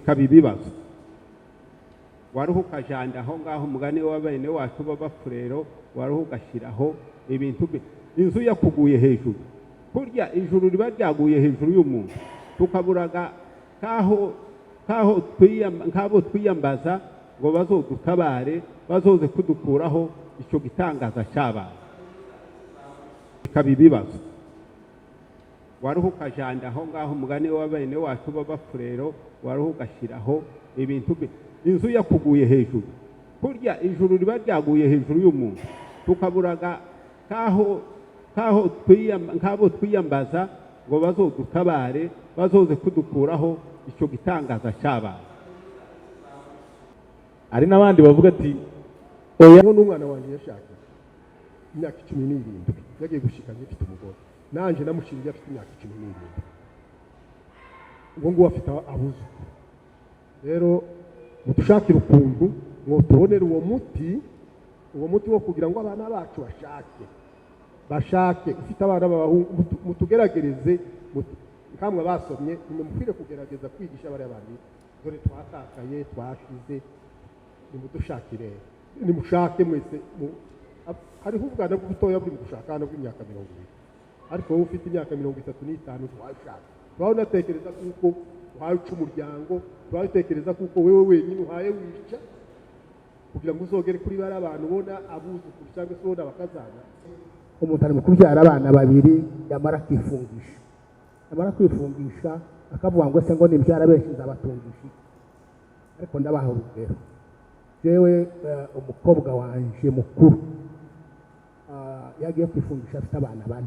bikaba ibibazo waruha ukajanda aho ngaho umugani w'abene wacu b'abafurero waruha ugashyiraho ibintu inzu yakuguye hejuru kurya ijuru riba ryaguye hejuru y'umuntu tukaburaga nk'abo twiyambaza ngo bazodutabare bazoze kudukuraho icyo gitangaza cyabaye bikaba ibibazo waruha ukajanda aho ngaho umugani w'abene wacu b'abafurero waruha ugashyiraho ibintu inzu yakuguye hejuru kurya ijuru riba ryaguye hejuru y'umuntu tukaburaga nk'abo twiyambaza ngo bazodutabare bazoze kudukuraho icyo gitangaza cyabaye hari n'abandi bavuga ati oya n'umwana wanjye yashaka imyaka 17 yagiye gushikanya afite umugore nanje namushingiye afite imyaka 17 ubwo ngo afite abuze rero mutushakira ukuntu ngo tubonere uwo muti wo kugira ngo abana bacu bashake ufite abana b'abahungu mutugeragereze kamwe basomye nimumufire kugerageza kwigisha bari abandi dore twatakaye twashize nimudushakire nimushake mwese hariho ubwana bw'ubutoya buri gushaka hano bw'imyaka 20 ariko wowe ufite imyaka 35 twashaka twabonatekereza kuko uhaye umuryango twatekereza kuko wewe wenyine uhaye wica kugira ngo uzogere kuri bari abantu ubona abuzukuru cyangwa se ubona bakazana umuntu ari mu kubyara abana babiri yamara kwifungisha akavuga ngo se ngo nibyara benshi nzabatungisha ariko ndabaha urugero jewe umukobwa wanje mukuru yagiye kwifungisha afite abana bane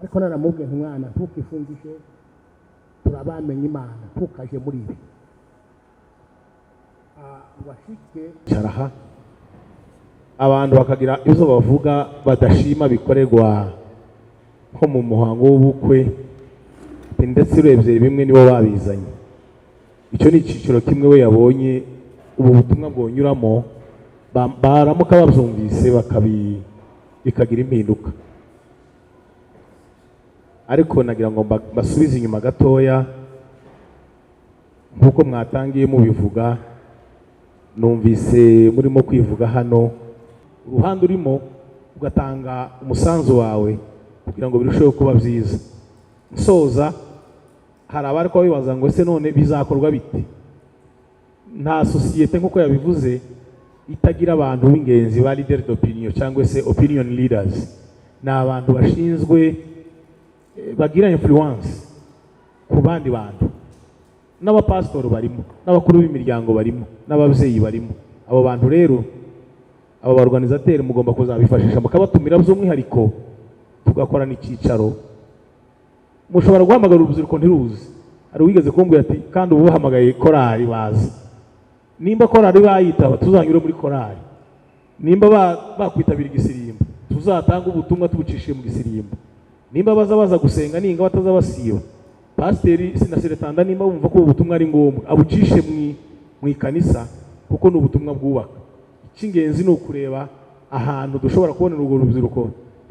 ariko naramubwiye umwana ntukifungishe turabamenye Imana tukaje muri ibi washike cyaraha abantu bakagira ibyo bavuga badashima bikorerwa nko mu muhango w'ubukwe ndetse urebye bimwe nibo babizanye icyo ni icyiciro kimwe we yabonye ubu butumwa bwonyuramo baramuka babyumvise bikagira impinduka ariko nagira ngo basubize inyuma gatoya nkuko mwatangiye mubivuga numvise murimo kwivuga hano uruhande urimo ugatanga umusanzu wawe kugira ngo birusheho kuba byiza nsoza hari abari ko bibaza ngo ese none bizakorwa bite nta societe nkuko yabivuze itagira abantu b'ingenzi ba leader d'opinion cyangwa se opinion leaders ni abantu bashinzwe bagira influence ku bandi bantu n'abapastor barimo n'abakuru b'imiryango barimo n'ababyeyi barimo abo bantu rero abo barwanizateri mugomba kuzabifashisha mukabatumira by'umwihariko tugakorana icyicaro mushobora guhamagara urubyiruko ntiruzi hari wigeze kumbwira ati kandi ubu bahamagaye korali bazi nimba korali bayitaba tuzanyure muri korali nimba bakwitabira igisirimbo tuzatanga ubutumwa tubucishije mu gisirimbo nimba baza gusenga ninga batazabasiba pasiteri sinaseretanda nimba bumva ko ubutumwa ari ngombwa abucishe mu ikanisa kuko ni ubutumwa bwubaka icy'ingenzi ni ukureba ahantu dushobora kubonera urwo rubyiruko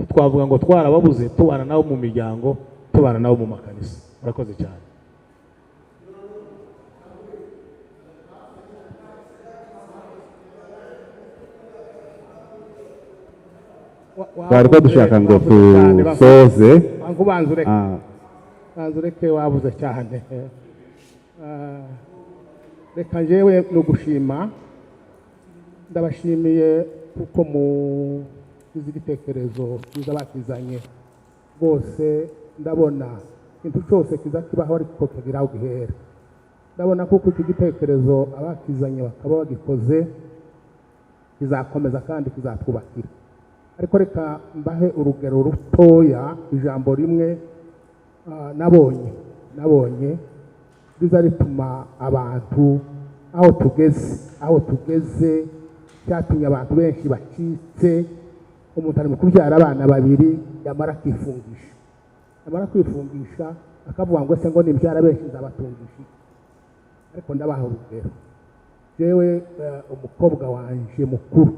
twavuga ngo twarababuze tubana nabo mu miryango tubana nabo mu makanisa murakoze cyane twari ko dushaka ngo tusoze banzureke wabuze cyane reka njyewe no gushima ndabashimiye kuko mu igitekerezo cyiza bakizanye bose ndabona ikintu cyose kiza kibaho ariko kigira aho gihera ndabona kuko iki gitekerezo abakizanye bakaba bagikoze kizakomeza kandi kizatwubakira ariko reka mbahe urugero rutoya ijambo rimwe nabonye biza rituma abantu aho tugeze cyatumye abantu benshi bacitse umuntu ari mu kubyara abana babiri yamara kwifungisha akavuga ngo se ngo nibyara benshi nzabatungisha ariko ndabaha urugero jewe umukobwa wanje mukuru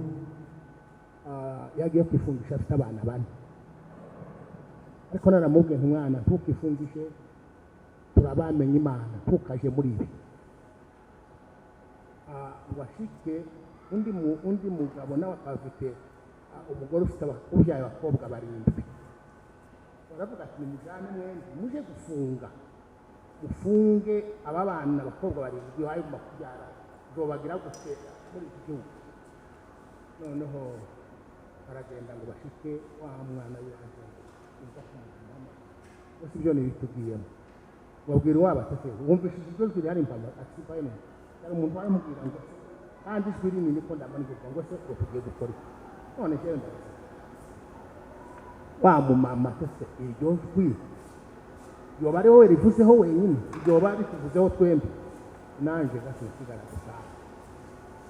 yagiye kwifungisha afite abana bane ariko naramubwiye umwana ntukifungishe turabamenye imana ntukaje muri ibi washike undi mugabo nawe afite umugore ufite ubyaye abakobwa 7 baravuga ati nimujyane mwembi muje ufunge aba bana abakobwa 7 hayo makubyara zobagira gutera muri iki gihugu noneho baragenda ngo bashike wa mwana yaje uza kumujyana bose ibyo nibitugiyemo wabwira wabatete wumvishije ibyo ziri hari impamvu atipaye none yari umuntu waramubwira ngo kandi ijwi rinini ko ndamanirwa ngo se ko tugiye gukora iki none je ndaza wa mumama tese iryo jwi yoba ari wowe rivuzeho wenyine yoba rituvuzeho twembi nanje gasigara gusa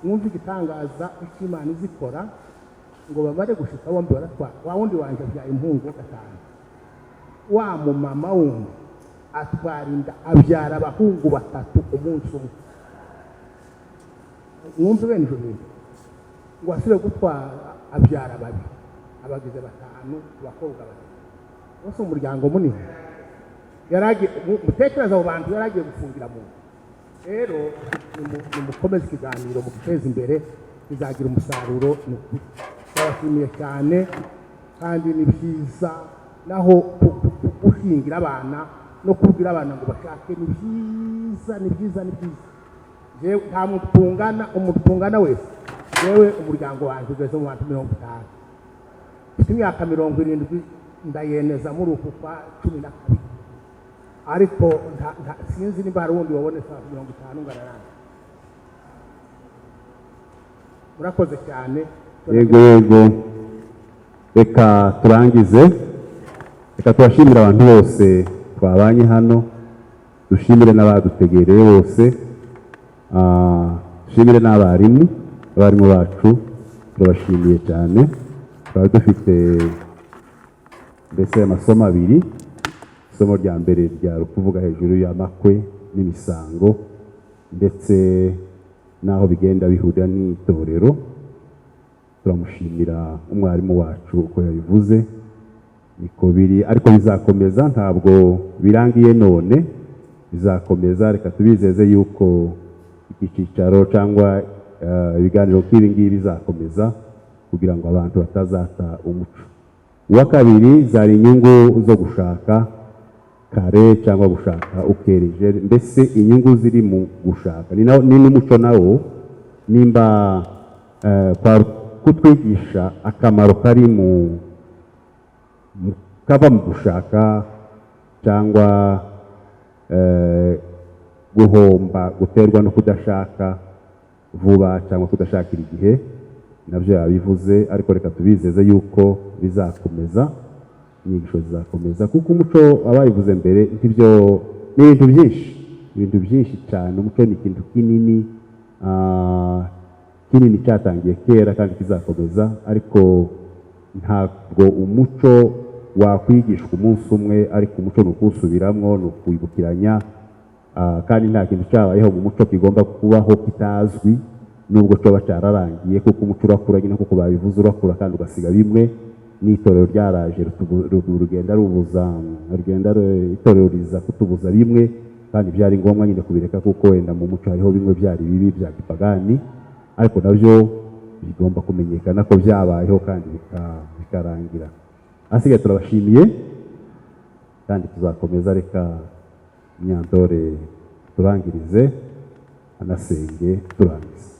mwumva igitangaza ikimana izikora ngo bamare gushika bombi baratwara wa wundi wanje bya impungu gatanu wa mumama wundi atwarinda abyara abahungu 3 umunsi umwe mwumva bene ijoro ngo asire gutwara abyara 2 abagize 5 abakobwa 2 bose umuryango munini yaragiye mutekereza abo bantu yaragiye gufungira mu rero nimukomeze ikiganiro mu guteza imbere bizagira umusaruro twabashimiye cyane kandi ni byiza naho gushingira abana no kubwira abana ngo bashake ni byiza jewe nta umuntu tungana wese jewe umuryango wanjye ugeze mu bantu 50 mfite imyaka 70 ndayeneza muri uku kwa 12 ariko sinzi nimba hari uwundi wabone 50 ngararanga murakoze cyane yego reka turangize reka tubashimire abantu bose twabanye hano dushimire n'abadutegereye bose dushimire n'abarimu bacu turabashimiye cyane twari dufite mbese amasomo 2 isomo rya mbere ryari kuvuga hejuru y'amakwe n'imisango ndetse naho bigenda bihurira n'itorero turamushimira umwarimu wacu uko yabivuze niko biri ariko bizakomeza ntabwo birangiye none bizakomeza reka tubizeze yuko iki cyicaro cyangwa ibiganiro nk'ibi ngibi bizakomeza kugira ngo abantu batazata umuco uwa kabiri zari inyungu zo gushaka kare cyangwa gushaka ukereje mbese inyungu ziri mu gushaka ni n'umuco nawo nimba kutwigisha akamaro kari kava mu gushaka cyangwa guhomba guterwa no kudashaka vuba cyangwa kudashakira igihe nabyo yabivuze ariko reka tubizeze yuko bizakomeza inyigisho zizakomeza kuko umuco abayivuze mbere nk'ibyo ni ibintu byinshi cyane umuco ni ikintu kinini cyatangiye kera kandi kizakomeza ariko ntabwo umuco wakwigishwa umunsi umwe ariko umuco ni ukuwusubiramwo ni ukuwibukiranya kandi nta kintu cyabayeho mu muco kigomba kubaho kitazwi nubwo cyoba cyararangiye kuko umuco urakura nyine kuko babivuze urakura kandi ugasiga bimwe n'itorero ryaraje itorero riza kutubuza bimwe kandi byari ngombwa nyine kubireka kuko wenda mu muco hariho bimwe byari bibi bya gipagani ariko nabyo bigomba kumenyekana ko byabayeho kandi bikarangira asigaye turabashimiye kandi tuzakomeza reka Nyandore turangirize anasenge turangize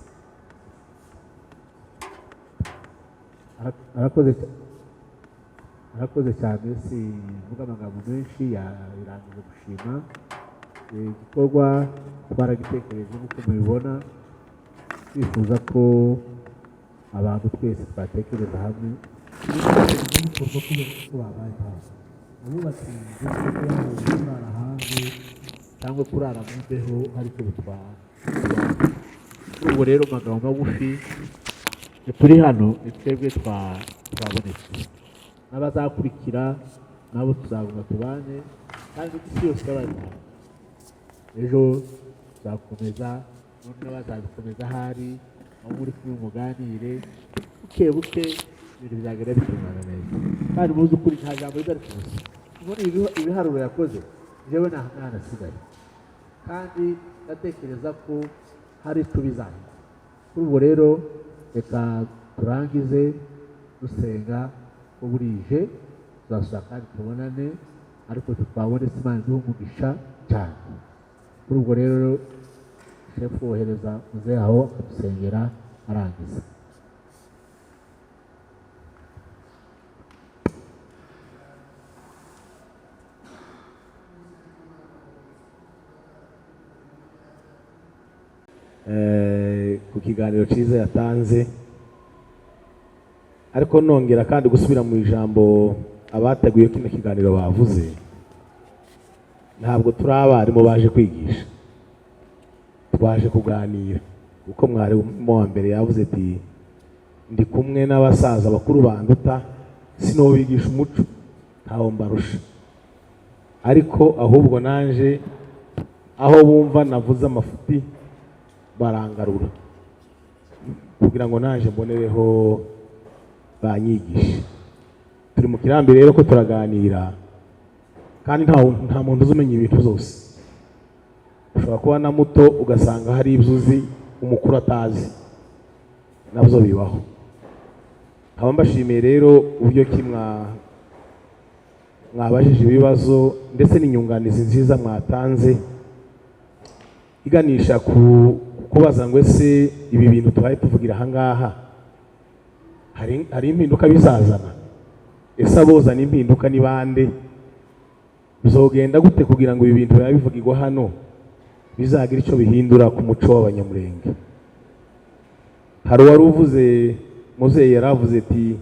arakoze cyane sivuga amagambo menshi yarangije gushima igikorwa twaragitekereje nk'uko mubibona twifuza ko abantu twese twatekereza hamwe n'ibikorwa ko babaye hasi abubatse inzu kurara hanze cyangwa kurara mu mbeho ariko bitwara ubu rero amagambo magufi turi hano ni twebwe twabonetse n'abazakurikira nabo tuzaguma tubane kandi isi yose bari ejo tuzakomeza none bazabikomeza ahari aho muri kumwe muganire buke buke ibintu bizagenda bitungana neza kandi muzi ukuri nta jambo rizari kubusa ubona ibiharuro yakoze jewe ntanasigaye kandi ndatekereza ko hari icyo bizahindura. Kuri ubwo rero reka turangize dusenga ko burije tuzasura kandi tubonane, ariko twabone Imana iduhe umugisha cyane. Kuri ubwo rero shefu wohereza muzehe aho akadusengera arangiza. Ku kiganiro cyiza yatanze, ariko nongera kandi gusubira mu ijambo abateguye kino kiganiro bavuze, ntabwo turi abarimu baje kwigisha, twaje kuganira. Uko mwarimu wa mbere yavuze ati ndi kumwe n'abasaza bakuru banduta, sinobigisha umuco ntawo mbarusha, ariko ahubwo nanje aho bumva navuze amafuti barangarura kugira ngo naje mbonereho banyigisha. Turi mu kirambi rero ko turaganira, kandi nta muntu uzumenya ibintu byose. Ushobora kuba na muto ugasanga hari ibyo uzi umukuru atazi, nabyo bibaho. Nkaba mbashimiye rero uburyo ki mwabajije ibibazo ndetse n'inyunganizi nziza mwatanze iganisha kubaza ngo ese ibi bintu tubaye tuvugira ahangaha hari impinduka bizazana. Ese abozana impinduka ni bande? Bizogenda gute kugira ngo ibi bintu biba bivugirwa hano bizagira icyo bihindura ku muco w'Abanyamulenge? Hari uwari uvuze, muzehe yaravuze ati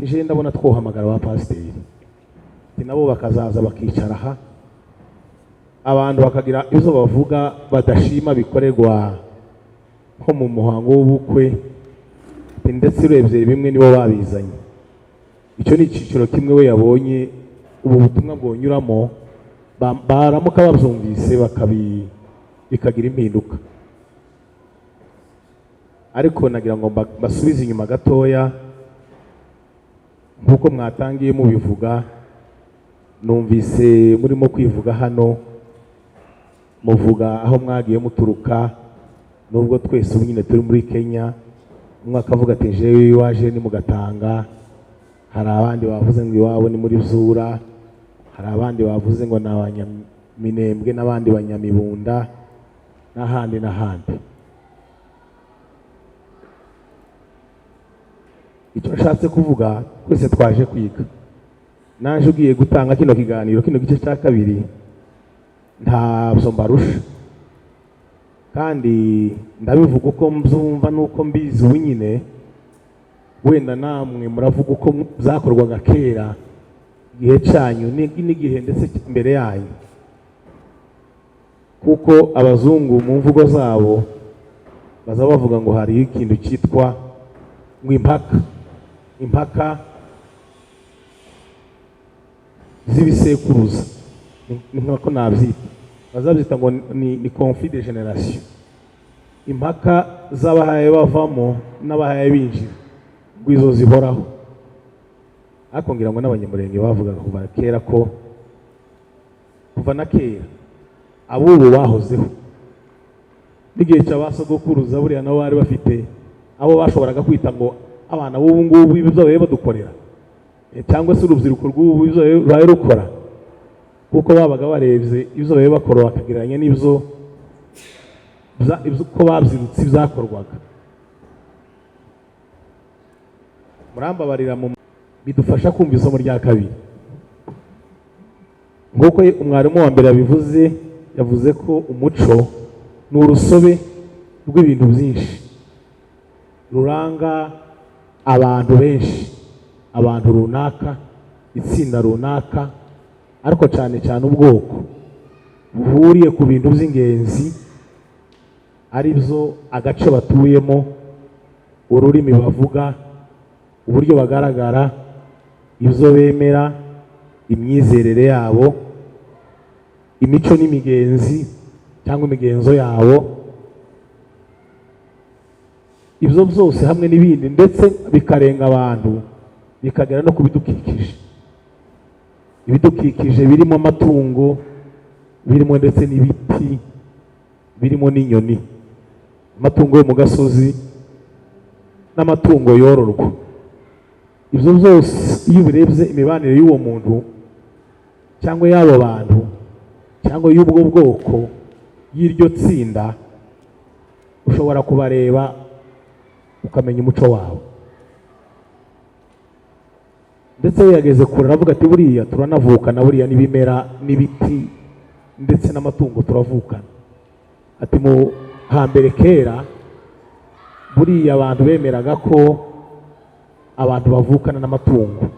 je ndabona twohamagara ba pasiteri nabo bakazaza bakicara aha, abantu bakagira ibyo bavuga badashima bikorerwa nko mu muhango w'ubukwe, ndetse urebye bimwe nibo babizanye. Icyo ni icyiciro kimwe we yabonye ubu butumwa bwonyuramo baramuka babyumvise bikagira impinduka. Ariko nagira ngo basubize inyuma gatoya, nk'uko mwatangiye mubivuga, numvise murimo kwivuga hano, muvuga aho mwagiye muturuka, nubwo twese ubu nyine turi muri Kenya. Umwe akavuga ati jewe iwaje ni mu Gatanga, hari abandi bavuze ngo iwabo ni muri Zura, hari abandi bavuze ngo ni Abanyaminembwe n'abandi Banyamibunda n'ahandi n'ahandi. Icyo nshatse kuvuga, twese twaje kwiga. Naje ugiye gutanga kino kiganiro, kino gice cya kabiri, ntabyo mbarusha, kandi ndabivuga uko mbyumva n'uko mbizi ubu nyine. Wenda namwe muravuga uko byakorwaga kera, igihe cyanyu n'igihe ndetse imbere yanyu, kuko abazungu mu mvugo zabo baza bavuga ngo hari ikintu cyitwa ngo impaka z'ibisekuruza, ni nk'uko nabyita, bazabyita ngo ni conflit de generation. Impaka z'abahaye bavamo n'abahaye binjira, ngo izo zihoraho. Ariko ngira ngo n'Abanyamulenge bavugaga kuva kera ko kuva na kera abubu bahozeho, n'igihe cy'abasogokuruza buriya nabo bari bafite abo bashoboraga kwita ngo abana b'ubu ngubu ibyo babaye badukorera, cyangwa se urubyiruko rw'ubu ibyo babaye rukora, kuko babaga barebye ibyo babaye bakora bakagereranya n'ibyo ko babyirutse byakorwaga. Murambabarira bidufasha kumva isomo rya kabiri. Nk'uko umwarimu wa mbere yabivuze, yavuze ko umuco ni urusobe rw'ibintu byinshi ruranga abantu benshi, abantu runaka, itsinda runaka, ariko cyane cyane ubwoko buhuriye ku bintu by'ingenzi, ari byo agace batuyemo, ururimi bavuga, uburyo bagaragara, ibyo bemera, imyizerere yabo, imico n'imigenzi cyangwa imigenzo yabo. Ibyo byose hamwe n'ibindi, ndetse bikarenga abantu bikagera no ku bidukikije. Ibidukikije birimo amatungo, birimo ndetse n'ibiti, birimo n'inyoni, amatungo yo mu gasozi n'amatungo yororwa. Ibyo byose iyo ubirebye imibanire y'uwo muntu cyangwa y'abo bantu cyangwa y'ubwo bwoko y'iryo tsinda, ushobora kubareba ukamenya umuco wawe. Ndetse we yageze kure aravuga ati buriya turanavukana, buriya n'ibimera n'ibiti ndetse n'amatungo turavukana. Ati mu hambere kera buriya abantu bemeraga ko abantu bavukana n'amatungo.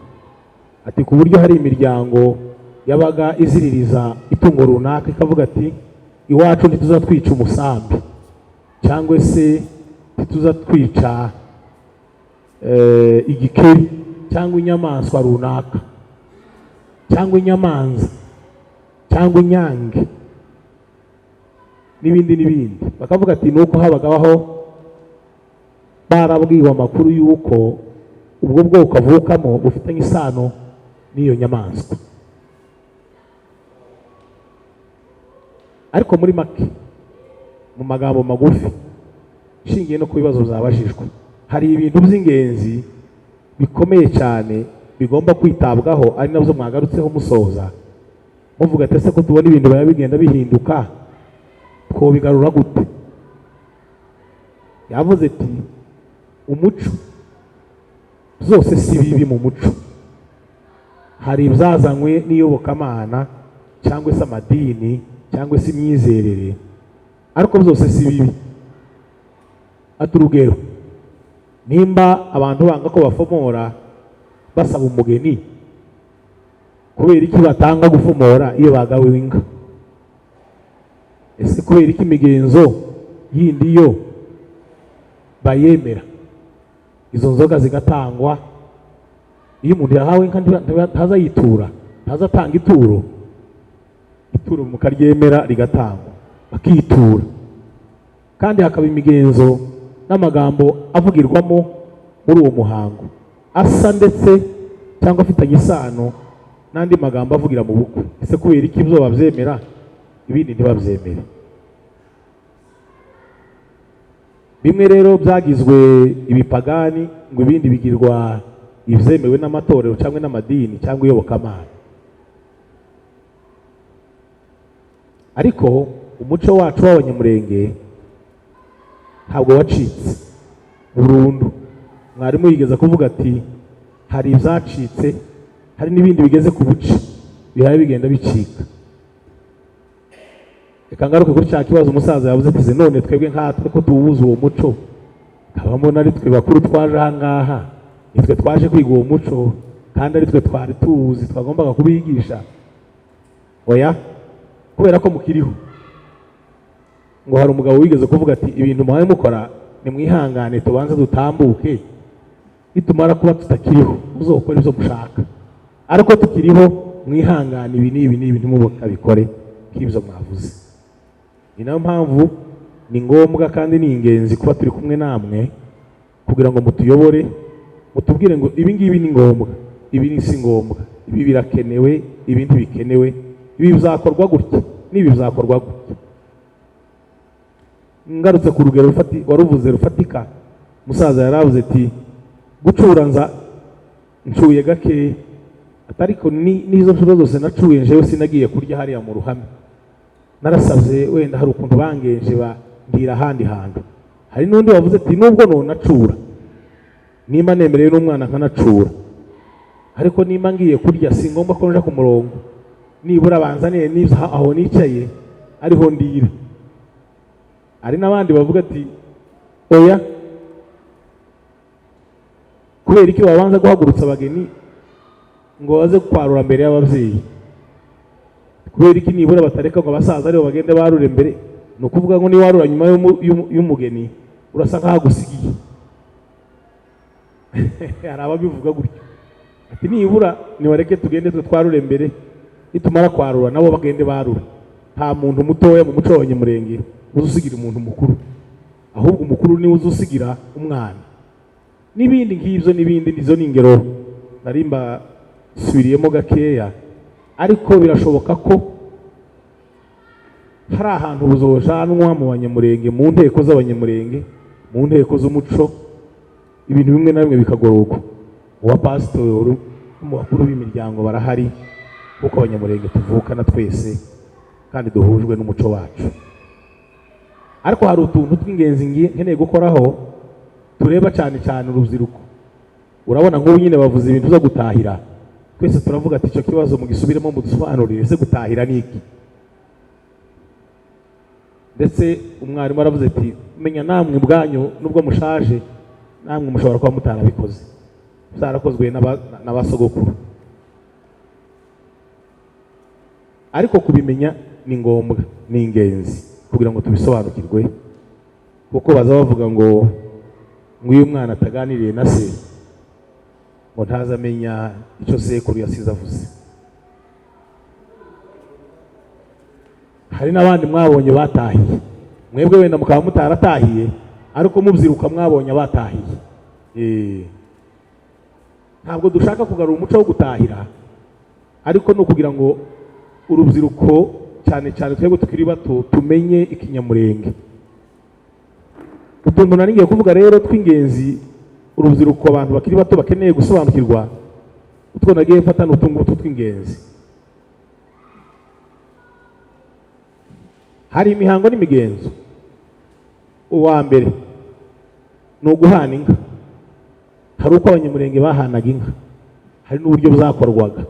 Ati ku buryo hari imiryango yabaga iziririza itungo runaka ikavuga ati iwacu ntituzatwica umusambi cyangwa se ntituzatwica igikeri cyangwa inyamaswa runaka cyangwa inyamanza cyangwa inyange n'ibindi n'ibindi. Bakavuga ati nuko habagaho barabwiwe amakuru y'uko ubwo bwoko avukamo bufitanye isano n'iyo nyamaswa. Ariko muri make, mu magambo magufi, ishingiye no ku bibazo byabajijwe, hari ibintu by'ingenzi bikomeye cyane bigomba kwitabwaho, ari nabyo mwagarutseho musoza muvuga ati ese ko tubona ibintu biba bigenda bihinduka, twobigarura gute? Yavuze ati umuco, zose si bibi mu muco. Hari ibyazanywe n'iyobokamana cyangwa se amadini cyangwa se imyizerere, ariko byose si bibi. Ati urugero, nimba abantu banga ko bafomora basaba umugeni, kubera iki batanga gufomora iyo bagawe inka? Ese kubera iki imigenzo yindi yo bayemera, izo nzoga zigatangwa, iyo umuntu yahawe inka ntaza yitura, ntaza atanga ituro mukaryemera rigatangwa bakitura, kandi hakaba imigenzo n'amagambo avugirwamo muri uwo muhango asa ndetse cyangwa afitanye isano n'andi magambo avugira mu bukwe. Ese kubera iki ibyo babyemera ibindi ntibabyemere? Bimwe rero byagizwe ibipagani ngo ibindi bigirwa ibyemewe n'amatorero cyangwa n'amadini cyangwa iyobokamana. Ariko umuco wacu w'abanyamurenge ntabwo wacitse burundu. Mwarimu yigeze kuvuga ati hari ibyacitse, hari n'ibindi bigeze ku buce bihaye bigenda bicika. Reka ngaruke kuri cya kibazo umusaza yavuze ati none twebwe nkatwe ko tuwubuze uwo muco, kabamo ari twe bakuru twaje aha ngaha, nitwe twaje kwiga uwo muco kandi ari twe twari tuwuzi twagombaga kubigisha. Oya, kubera ko mukiriho. Ngo hari umugabo wigeze kuvuga ati ibintu muhaye mukora nimwihangane tubanze dutambuke, nitumara kuba tutakiriho muzokora ibyo mushaka, ariko tukiriho mwihangane ibi n'ibi n'ibi ntimubikore nk'ibyo mwavuze. Ni nayo mpamvu ni ngombwa kandi ni ingenzi kuba turi kumwe namwe kugira ngo mutuyobore, mutubwire ngo ibi ngibi ni ngombwa, ibi si ngombwa, ibi birakenewe, ibi ntibikenewe, ibi bizakorwa gutya n'ibi bizakorwa gutya. Ngarutse ku rugero waruvuze rufatika, musaza yaravuze ati gucura nza ncuye gake, atariko n'izo nshuro zose nacuye njewe sinagiye kurya hariya mu ruhame, narasabye wenda hari ukuntu bangenje bandira ahandi hantu. Hari n'undi wavuze ati nubwo nonacura nimba nemereye n'umwana nkanacura, ariko nimba ngiye kurya si ngombwa ko nja ku murongo, nibura banzaniye n'ibyo aho nicaye ariho ndira. Hari n'abandi bavuga ati oya, kubera iki babanza guhagurutsa abageni ngo baze kwarura mbere y'ababyeyi? Kubera iki nibura batareka ngo abasaza aribo bagende barure mbere? Ni ukuvuga ngo niwarura nyuma y'umugeni urasa nk'aho agusigiye. Hari ababivuga gutyo ati nibura nibareke tugende twe twarure mbere, nitumara kwarura nabo bagende barure. Nta muntu mutoya mu muco w'abanyamurenge uzusigira umuntu mukuru, ahubwo umukuru niwe uzusigira umwana. N'ibindi nk'ibyo n'ibindi, nizo ni ingero narimba subiriyemo gakeya, ariko birashoboka ko hari ahantu buzojanwa mu banyamurenge, mu nteko z'abanyamurenge, mu nteko z'umuco, ibintu bimwe na bimwe bikagororwa. Uwa pasitori mu bakuru b'imiryango barahari, kuko abanyamurenge tuvukana twese kandi duhujwe n'umuco wacu. Ariko hari utuntu tw'ingenzi nkeneye gukoraho tureba cyane cyane urubyiruko. Urabona nk'ubu nyine bavuze ibintu byo gutahira, twese turavuga ati icyo kibazo mugisubiremo mudusobanurire, ese gutahira ni iki? Ndetse umwarimu aravuze ati menya namwe ubwanyu nubwo mushaje namwe mushobora kuba mutarabikoze, byarakozwe n'abasogokuru, ariko kubimenya ni ngombwa, ni ingenzi kugira ngo tubisobanukirwe, kuko baza bavuga ngo iyo umwana ataganiriye na se ngo ntazamenya icyo sekuru yasize avuze. Hari n'abandi mwabonye batahiye, mwebwe wenda mukaba mutaratahiye ariko mubyiruka mwabonye abatahiye. Ntabwo dushaka kugarura umuco wo gutahira, ariko no kugira ngo urubyiruko cyane cyane twebwe tukiri bato tumenye ikinyamurenge. Utuntu nari ngiye kuvuga rero tw'ingenzi urubyiruko, abantu bakiri bato bakeneye gusobanukirwa, utwo nagiye mfata n'utungutu tw'ingenzi. Hari imihango n'imigenzo. Uwa mbere ni uguhana inka. Hari uko abanyamurenge bahanaga inka, hari n'uburyo bwakorwaga.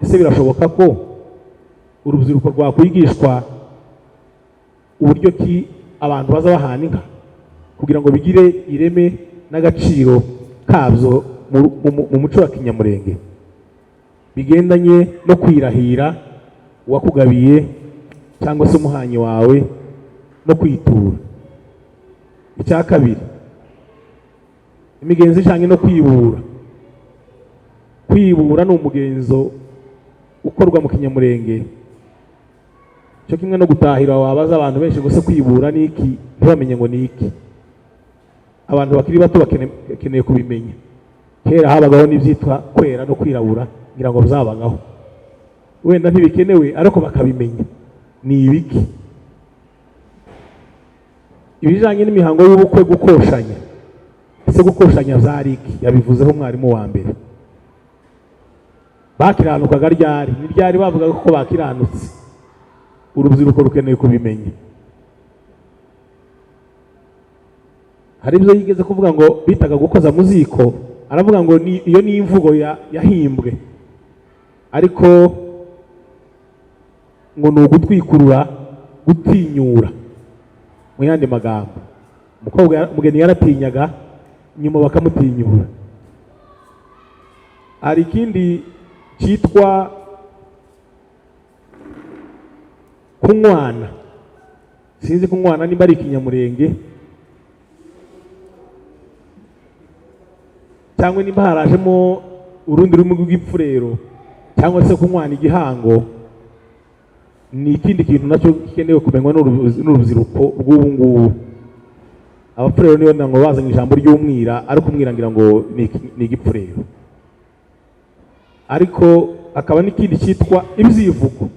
Ese birashoboka ko urubyiruko rwakwigishwa uburyo ki abantu baza bahana inka kugira ngo bigire ireme n'agaciro kabyo mu muco wa kinyamurenge, bigendanye no kwirahira uwakugabiye cyangwa se umuhanyi wawe no kwitura. Icya kabiri, imigenzo ijyanye no kwibura. Kwibura ni umugenzo ukorwa mu kinyamurenge, cyo kimwe no gutahira. Wabaza abantu benshi ngo se kwibura ni iki, ntibamenye ngo ni iki. Abantu bakiri bato bakeneye kubimenya. Kera habagaho n'ibyitwa kwera no kwirabura, ngira ngo bizabagaho. Wenda ntibikenewe ariko bakabimenya ni ibiki. Ibijyanye n'imihango y'ubukwe, gukoshanya. Ese gukoshanya byari iki? Yabivuzeho umwarimu wa mbere. Bakiranukaga ryari? Ni ryari bavugaga ko bakiranutse? Urubyiruko rukeneye kubimenya. Hari ibyo yigeze kuvuga ngo bitaga gukoza mu ziko, aravuga ngo iyo ni imvugo yahimbwe, ariko ngo ni ugutwikurura, gutinyura. Mu yandi magambo, umugeni yaratinyaga, nyuma bakamutinyura. Hari ikindi cyitwa kunywana. Sinzi kunywana niba ari ikinyamurenge cyangwa niba harajemo urundi rurimi rw'igipfurero, cyangwa se kunywana igihango. Ni ikindi kintu nacyo gikenewe kumenywa n'urubyiruko rw'ubu ngubu. Abapfurero niyo ngo bazanye ijambo ry'umwira, ariko umwira ngira ngo ni igipfurero. Ariko hakaba n'ikindi cyitwa ibyivugo.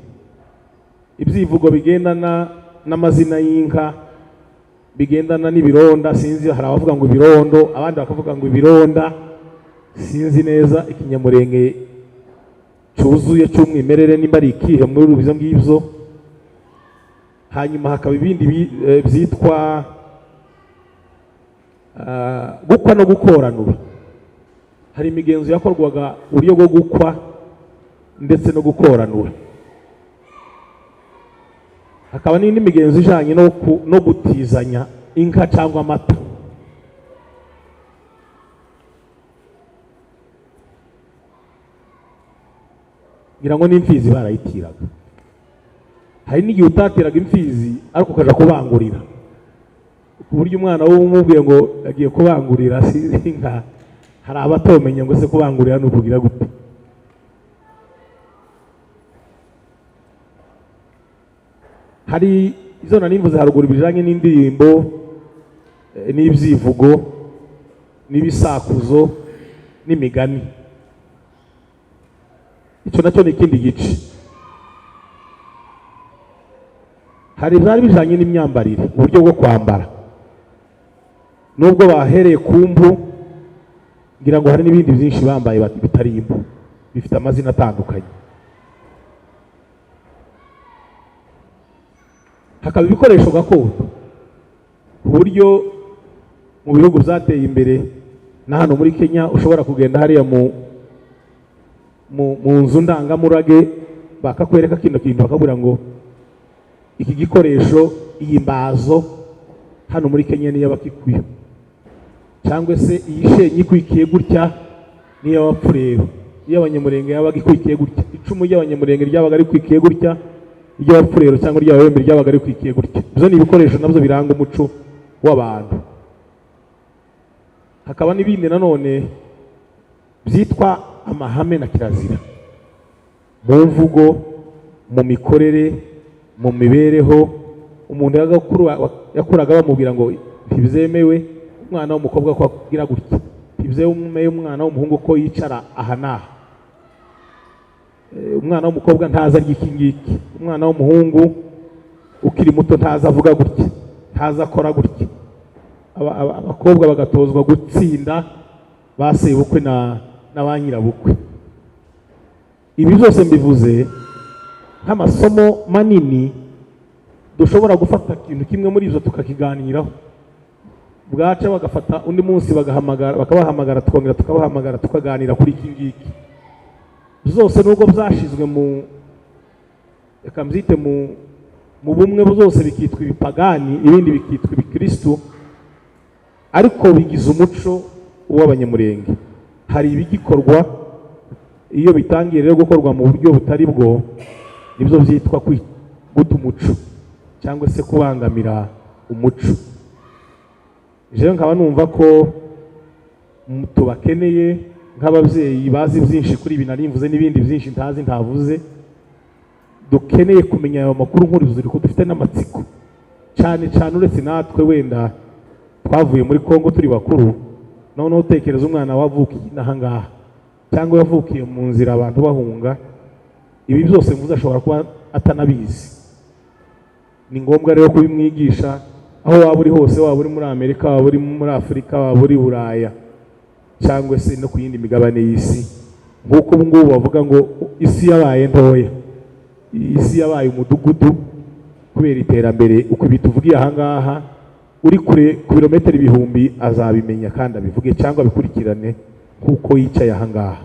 Ibyivugo bigendana n'amazina y'inka, bigendana n'ibironda. Sinzi, hari abavuga ngo ibirondo, abandi bakavuga ngo ibironda. Sinzi neza ikinyamurenge cyuzuye cy'umwimerere nimba ari ikihe muri ibyo ngibyo. Hanyuma hakaba ibindi byitwa gukwa no gukoranura. Hari imigenzo yakorwaga uburyo bwo gukwa ndetse no gukoranura. Hakaba n'indi migenzo ijyanye no gutizanya inka cyangwa amata. Ngira ngo n'imfizi barayitiraga. Hari n'igihe utatiraga imfizi ariko ukaja kubangurira, ku buryo umwana wo umubwiye ngo agiye kubangurira inka, hari abatomenya ngo se kubangurira ni ukugira gute. Hari izo nanimvuze haruguru bijanye n'indirimbo, n'ibyivugo, n'ibisakuzo, n'imigani. Icyo nacyo ni ikindi gice. hari ibyari bijanye n'imyambarire, uburyo bwo kwambara, nubwo bahereye ku mpu, ngira ngo hari n'ibindi byinshi bambaye bitari impu, bifite amazina atandukanye. Hakaba ibikoresho gakondo, ku buryo mu bihugu byateye imbere na hano muri Kenya ushobora kugenda hariya mu nzu ndangamurage bakakwereka kino kintu bakabura ngo iki gikoresho, iyi mbazo hano muri Kenya niyo bakikuye, cyangwa se iyi shenyi ikwikiye gutya niyo abapfurero, iyo abanyamurenge yabaga ikwikiye gutya, icumu ry'abanyamurenge ryabaga rikwikiye gutya, iry'abapfurero cyangwa iry'ababembe ryabaga rikwikiye gutya. Ibyo ni ibikoresho nabyo biranga umuco w'abantu. Hakaba n'ibindi nanone byitwa amahame na kirazira, mu mvugo, mu mikorere, mu mibereho. Umuntu yakuraga bamubwira ngo ntibyemewe umwana w'umukobwa ko agira gutya, ntibyemewe umwana w'umuhungu ko yicara aha n'aha, umwana w'umukobwa ntaza arya iki ngiki, umwana w'umuhungu ukiri muto ntaza avuga gutya, ntaza akora gutya. Abakobwa bagatozwa gutsinda ba sebukwe na ba nyirabukwe. Ibi byose mbivuze nk'amasomo manini dushobora gufata ikintu kimwe muri ibyo tukakiganiraho, bwaca bagafata undi munsi bakabahamagara tukongera tukabahamagara tukaganira kuri iki ngiki. Zose nubwo byashizwe reka mbyite mu bumwe, zose bikitwa ibipagani, ibindi bikitwa ibikristo, ariko bigize umuco w'abanyamurenge. Hari ibigikorwa, iyo bitangiye rero gukorwa mu buryo butari bwo, nibyo byitwa guta umuco cyangwa se kubangamira umuco. Jewe nkaba numva ko tubakeneye nk'ababyeyi bazi byinshi kuri ibi nari mvuze n'ibindi byinshi ntavuze. Dukeneye kumenya ayo makuru nk'urubyiruko, dufite n'amatsiko cyane cyane, uretse natwe wenda twavuye muri Kongo turi bakuru, noneho utekereza umwana wavukiye aha ngaha cyangwa yavukiye mu nzira abantu bahunga, ibi byose mvuze ashobora kuba atanabizi. Ni ngombwa rero kubimwigisha aho waba uri hose, waba uri muri Amerika, waba uri muri Afurika, waba uri Buraya, cyangwa se no ku yindi migabane y'isi. Nk'uko ubu ngubu bavuga ngo isi yabaye ntoya, isi yabaye umudugudu kubera iterambere. Uko bituvugiye aha ngaha, uri kure ku birometero ibihumbi azabimenya kandi abivuge cyangwa abikurikirane nk'uko yicaye aha ngaha.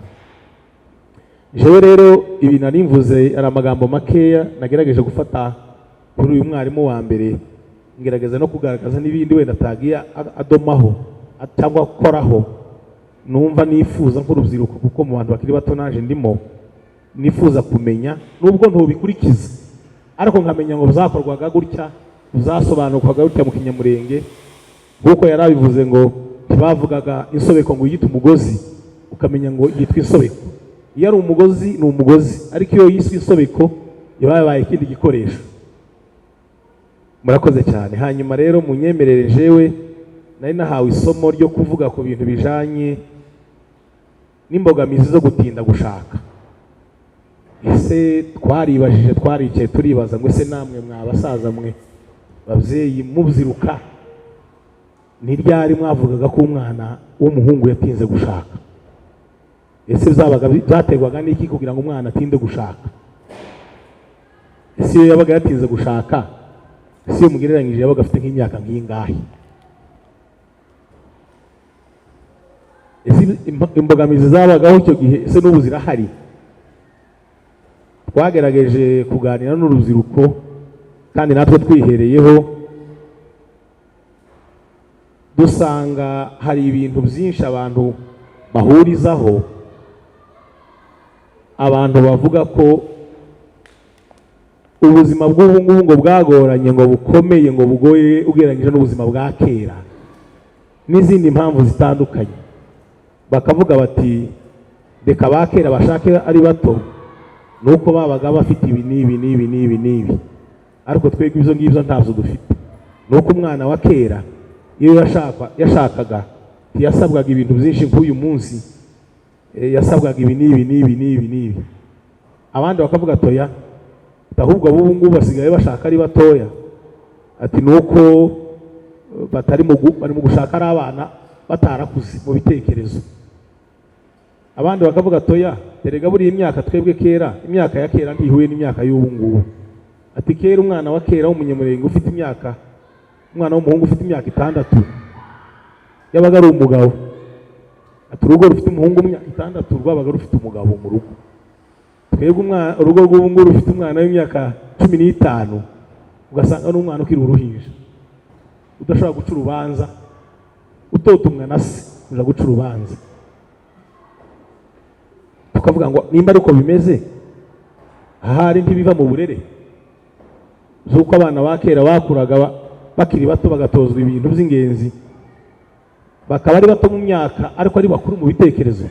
Jewe rero ibi nari mvuze ari amagambo makeya nagerageje gufata kuri uyu mwarimu wa mbere, ngerageza no kugaragaza n'ibindi wenda atagiye adomaho cyangwa akoraho numva nifuza nk'urubyiruko, kuko mu bantu bakiri bato naje ndimo, nifuza kumenya, nubwo ntubikurikiza ariko nkamenya ngo byakorwaga gutya, byasobanurwaga gutya mu Kinyamurenge. Nk'uko yari abivuze ngo ntibavugaga insobeko ngo yite umugozi, ukamenya ngo yitwa insobeko. Iyo ari umugozi ni umugozi, ariko iyo yiswe insobeko yabaye ikindi gikoresho. Murakoze cyane. Hanyuma rero munyemerere, jewe nari nahawe isomo ryo kuvuga ku bintu bijanye n'imbogamizi zo gutinda gushaka. Ese twaribajije, twaricaye turibaza ngo ese namwe mwabasaza mwe babyeyi mubyiruka, ni ryari mwavugaga ko umwana w'umuhungu yatinze gushaka? Ese byaterwaga n'iki kugira ngo umwana atinde gushaka? Ese iyo yabaga yatinze gushaka, ese iyo mugereranyije yabaga afite nk'imyaka nk'ingahe? Ese imbogamizi zabagaho icyo gihe ese n'ubu zirahari? Twagerageje kuganira n'urubyiruko kandi natwe twihereyeho, dusanga hari ibintu byinshi abantu bahurizaho. Abantu bavuga ko ubuzima bw'ubu ngubu ngo bwagoranye, ngo bukomeye, ngo bugoye ugereranyije n'ubuzima bwa kera, n'izindi mpamvu zitandukanye. Bakavuga bati reka ba kera bashake ari bato, nuko babaga bafite ibi n'ibi n'ibi n'ibi n'ibi, ariko twebwe ibyo ngibyo ntabyo dufite. Nuko umwana wa kera iyo yashakaga ntiyasabwaga ibintu byinshi nk'uyu munsi, yasabwaga ibi n'ibi n'ibi n'ibi n'ibi. Abandi bakavuga toya, ahubwo abo ngubu basigaye bashaka ari batoya, ati nuko bari mu gushaka ari abana batarakuze mu bitekerezo. Abandi bakavuga toya terega buri imyaka twebwe kera, imyaka ya kera ntihuye n'imyaka y'ubu ngubu. Ati kera umwana wa kera w'umunyamurenge ufite imyaka, umwana w'umuhungu ufite imyaka 6 yabaga ari umugabo. Ati urugo rufite umuhungu w'imyaka 6 rwabaga rufite umugabo mu rugo. Twebwe urugo rw'ubu ngubu rufite umwana w'imyaka 15 ugasanga n'umwana ukiri uruhinja udashobora guca urubanza, utotumwa na se uja guca urubanza. Tukavuga ngo nimba ari uko bimeze, ahari ntibiva mu burere z'uko abana ba kera bakuraga bakiri bato bagatozwa ibintu by'ingenzi, bakaba ari bato mu myaka ariko ari bakuru mu bitekerezo.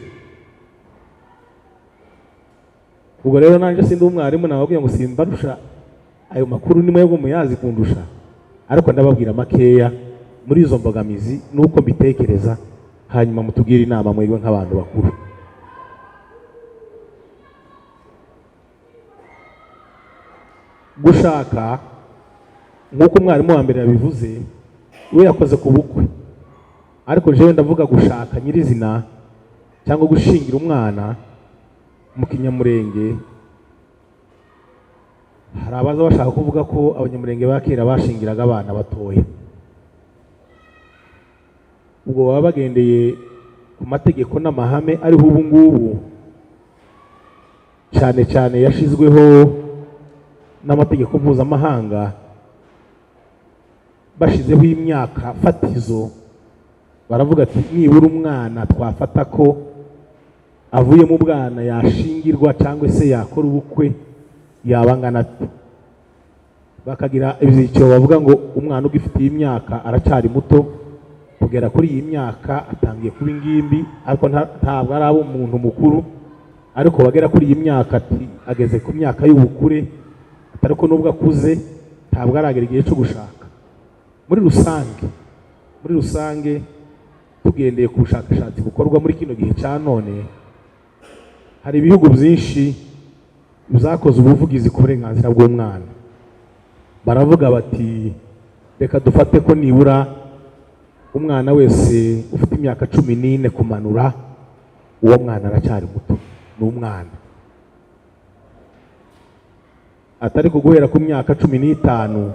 Ubwo rero nanjye sindi umwarimu nababwiye ngo simbarusha ayo makuru ni mwebwe muyazi kundusha, ariko ndababwira makeya muri izo mbogamizi nuko mbitekereza, hanyuma mutubwire inama mwebwe nk'abantu bakuru. Gushaka nk'uko umwarimu wa mbere yabivuze, we yakoze ku bukwe, ariko jewe ndavuga gushaka nyirizina cyangwa gushingira umwana mu kinyamurenge. Hari abaza bashaka kuvuga ko abanyamurenge ba kera bashingiraga abana batoya. Ubwo baba bagendeye ku mategeko n'amahame ariho ubu ngubu cyane cyane yashizweho n'amategeko mpuzamahanga, bashizeho imyaka fatizo. Baravuga ati nibura umwana twafata ko avuye mu bwana yashingirwa cyangwa se yakora ubukwe yabangana ati. Bakagira ibyiciro bavuga ngo umwana ugifitiye imyaka aracyari muto, kugera kuri iyi myaka atangiye kuba ingimbi, ariko ntabwo ari abo umuntu mukuru, ariko bagera kuri iyi myaka ati ageze ku myaka y'ubukure, ariko nubwo akuze ntabwo aragera igihe cyo gushaka. Muri rusange tugendeye ku bushakashatsi bukorwa muri kino gihe cya none, hari ibihugu byinshi bizakoze ubuvugizi ku burenganzira bw'umwana. Baravuga bati reka dufate ko nibura umwana wese ufite imyaka 14 kumanura, uwo mwana aracyari muto, ni umwana. Atari ko guhera ku myaka 15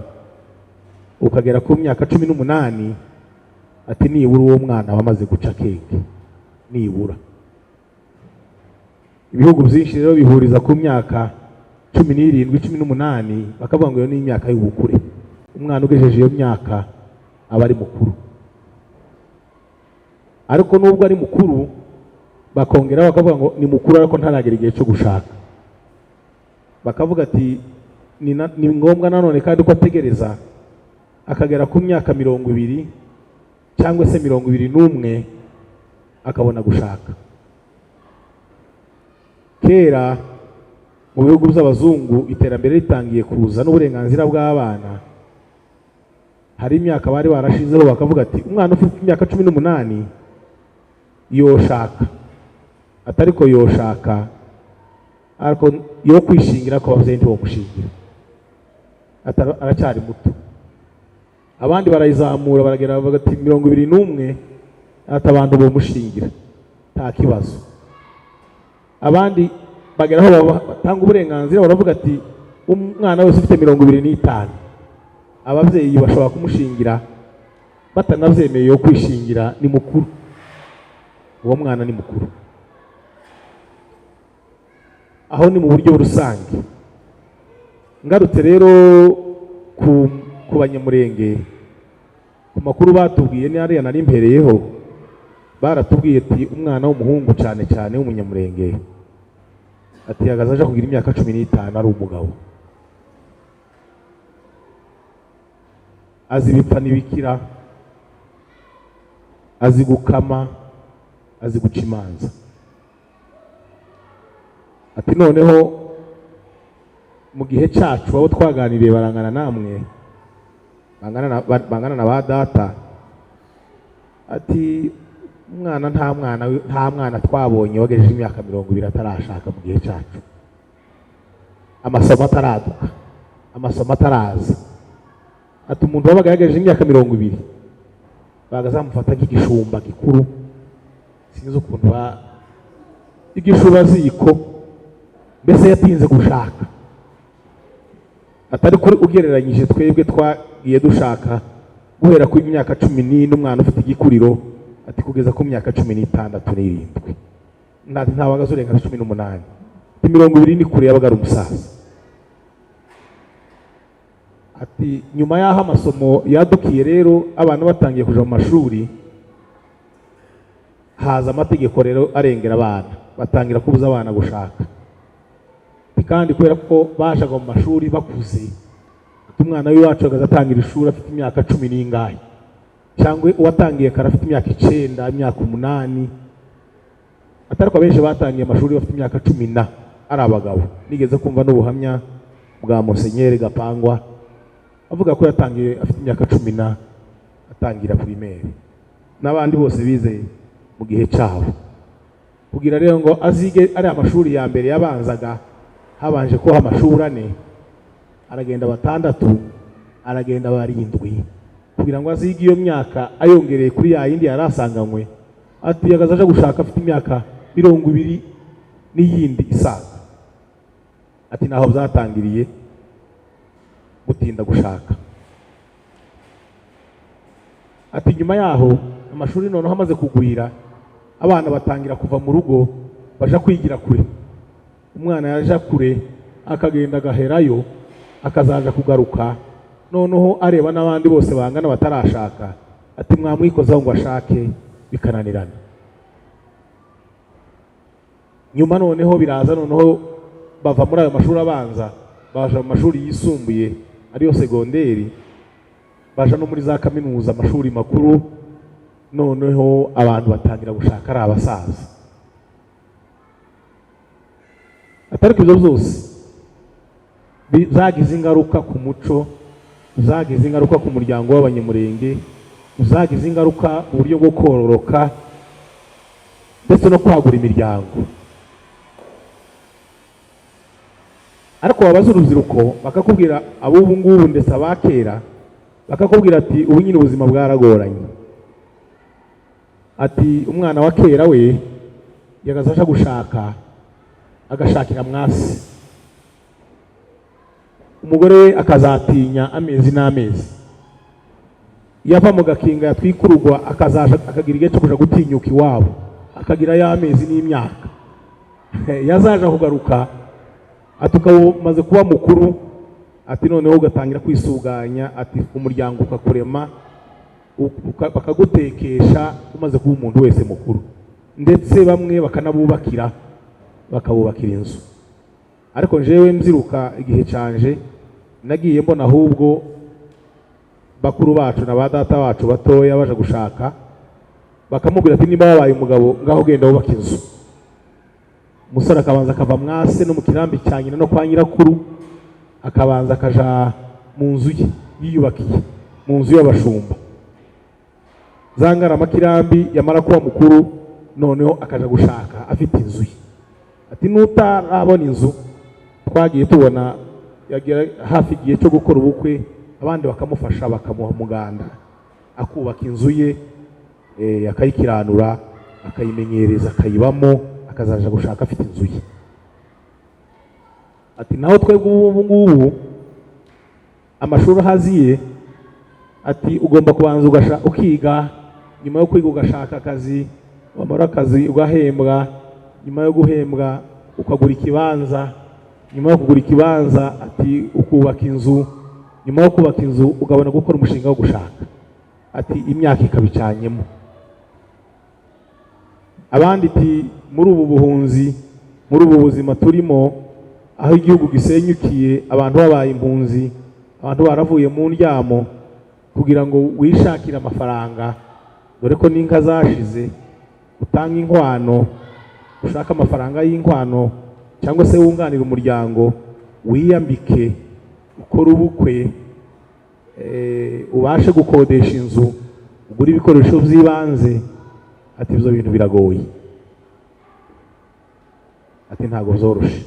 ukagera ku myaka 18, ati nibura uwo mwana bamaze guca keke nibura. Ibihugu byinshi rero bihuriza ku myaka 17, 18, bakavuga ngo iyo ni imyaka y'ubukure. Umwana ugejeje iyo myaka aba ari mukuru. Ariko nubwo ari mukuru, bakongera bakavuga ngo ni mukuru ariko ntaragera igihe cyo gushaka. Bakavuga ati ni ngombwa nanone kandi ko ategereza akagera ku myaka 20 cyangwa se 21 akabona gushaka. Kera mu bihugu by'abazungu iterambere ritangiye kuza n'uburenganzira bw'abana, hari imyaka bari barashizeho bakavuga ati umwana ufite imyaka 18 yoshaka, atari ko yoshaka ariko yo kwishingira ko abavyeyi ntibo mushingira, aracyari muto. Abandi barayizamura baragera bavuga ati 21 ati abantu bo mushingira nta kibazo. Abandi bageraho batanga uburenganzira baravuga ati umwana wese ufite 25 abavyeyi bashobora kumushingira batanavyemeye yo kwishingira, ni mukuru, uwo mwana ni mukuru. Aho ni mu buryo rusange. Ngarutse rero ku banyamurenge, ku makuru batubwiye ni ariya nari mpereyeho, baratubwiye ati umwana w'umuhungu cyane cyane w'umunyamurenge ati yagaza aje kugira imyaka 15 ari umugabo, azi bipfa n'ibikira, azi gukama, azi guca imanza. Ati noneho mu gihe cyacu abo twaganiriye barangana namwe, bangana na ba data, ati umwana nta mwana twabonye wagejeje imyaka 20 atarashaka mu gihe cyacu, amasomo ataraduka, amasomo ataraza. ati umuntu wabaga yagaje imyaka 20 bagazamufata nk'igishumba gikuru, sinzi ukuntu igishura ziko, mbese yatinze gushaka. Atari kuri ugereranyije twebwe twagiye dushaka guhera ku myaka 14 umwana ufite igikuriro, ati kugeza ku myaka 16 n'irindwi, ntabaga zurenga 18. 20 ni kure yabaga ari umusaza. Ati nyuma y'aho amasomo yadukiye rero abantu batangiye kuja mu mashuri, haza amategeko rero arengera abana, batangira kubuza abana gushaka. Kandi kubera ko bajaga mu mashuri bakuze, umwana w'iwacu agatangira ishuri afite imyaka 10 n'ingahe, cyangwa uwatangiye kare afite imyaka 9, imyaka 8. Atari ko benshi batangiye amashuri bafite imyaka 10 ari abagabo. Nigeze kumva n'ubuhamya bwa Monsenyeri Gapangwa avuga ko yatangiye afite imyaka 10 atangira primaire, n'abandi bose bize mu gihe cyabo. Kugira rero ngo azige ari amashuri ya mbere yabanzaga, habanje ko amashuri 4, aragenda 6, aragenda 7, kugira ngo azige iyo myaka ayongereye kuri ya yindi yarasanganywe. Ati yagazaje gushaka afite imyaka 20 n'iyindi isaga. Ati naho byatangiriye gutinda gushaka. Ati nyuma yaho amashuri noneho hamaze kugwira, abana batangira kuva mu rugo baja kwigira kure. Umwana yaje kure akagenda gaherayo, akazaja kugaruka noneho areba n'abandi bose bangana batarashaka. Ati mwamwikozaho ngo ashake bikananirana. Nyuma noneho biraza, noneho bava muri ayo mashuri abanza baje mu mashuri yisumbuye ariyo segonderi, baje no muri za kaminuza, amashuri makuru. Noneho abantu batangira gushaka ari abasaza. Atari ibyo byose zagize ingaruka ku muco, zagize ingaruka ku muryango w'Abanyamurenge, zagize ingaruka mu buryo bwo kororoka ndetse no kwagura imiryango. Ariko wabaza urubyiruko bakakubwira ab'ubu ngubu ndetse abakera, bakakubwira ati ubu nyine ubuzima bwaragoranye. Ati umwana wa kera we yagazaje gushaka, agashakira mwasi, umugore we akazatinya amezi n'amezi, yava mu gakinga yatwikurugwa akazaja akagira igihe cyo kuja gutinyuka iwabo, akagira ya amezi n'imyaka. Yazaje kugaruka atukabumaze kuba mukuru. Ati noneho ugatangira kwisuganya, ati umuryango ukakurema, bakagutekesha umaze kuba umuntu wese mukuru, ndetse bamwe bakanabubakira, bakabubakira inzu. Ariko njewe mziruka igihe canje nagiye mbona ahubwo bakuru bacu na badata bacu batoya baje gushaka, bakamubwira ati niba wabaye umugabo ngaho genda wubaka inzu. Umusore akabanza akava mwase no mu kirambi cya nyina no kwa nyirakuru, akabanza akaja mu nzu ye yiyubakiye, mu nzu y'abashumba. Zangara amakirambi yamara kuba mukuru, noneho akaja gushaka afite inzu ye. Ati nutarabona inzu, twagiye tubona yagira hafi igihe cyo gukora ubukwe, abandi bakamufasha bakamuha muganda akubaka inzu ye, akayikiranura, akayimenyereza, akayibamo, akazaja gushaka afite inzu ye. Ati naho twebwe ubu ngubu amashuri haziye, ati ugomba kubanza ukiga, nyuma yo kwiga ugashaka akazi, wamara akazi ugahembwa, nyuma yo guhembwa ukagura ikibanza, nyuma yo kugura ikibanza ati ukubaka inzu, nyuma yo kubaka inzu ugabona gukora umushinga wo gushaka. Ati imyaka ikabicanyemo. Abandi ati muri ubu buhunzi, muri ubu buzima turimo, aho igihugu gisenyukiye, abantu babaye impunzi, abantu baravuye mu ndyamo, kugira ngo wishakire amafaranga, dore ko n'inka zashize, utanga inkwano, ushaka amafaranga y'inkwano, cyangwa se wunganira umuryango, wiyambike, ukora ubukwe, ubashe gukodesha inzu, ugura ibikoresho by'ibanze. Ati ibyo bintu biragoye. Ati ntago zoroshe.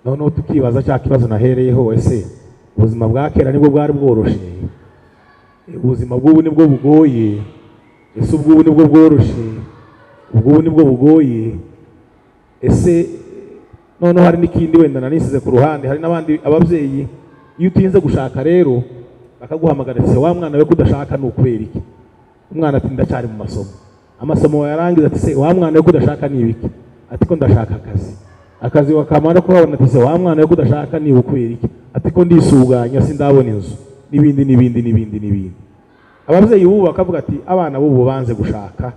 noneho tukibaza cya kibazo nahereyeho, ese ubuzima bwa kera nibwo bwari bworoshe? Ubuzima bw'ubu nibwo bugoye? Ese ubw'ubu nibwo bworoshe? Ubw'ubu nibwo bugoye? Ese noneho hari n'ikindi wenda nanisize ku ruhande, hari n'abandi ababyeyi iyo utinze gushaka rero bakaguhamagara ati wa mwana we kudashaka ni ukubera iki? Umwana ati ndacyari mu masomo. Amasomo yarangiza ati se wa mwana we kudashaka ni ibiki? Ati ko ndashaka akazi wakamara kubabona ati se wa mwana we kudashaka ni ukubera iki? Ati ko ndisuganya sindabona inzu, n'ibindi. Ababyeyi bubu bakavuga ati abana bubu banze gushaka,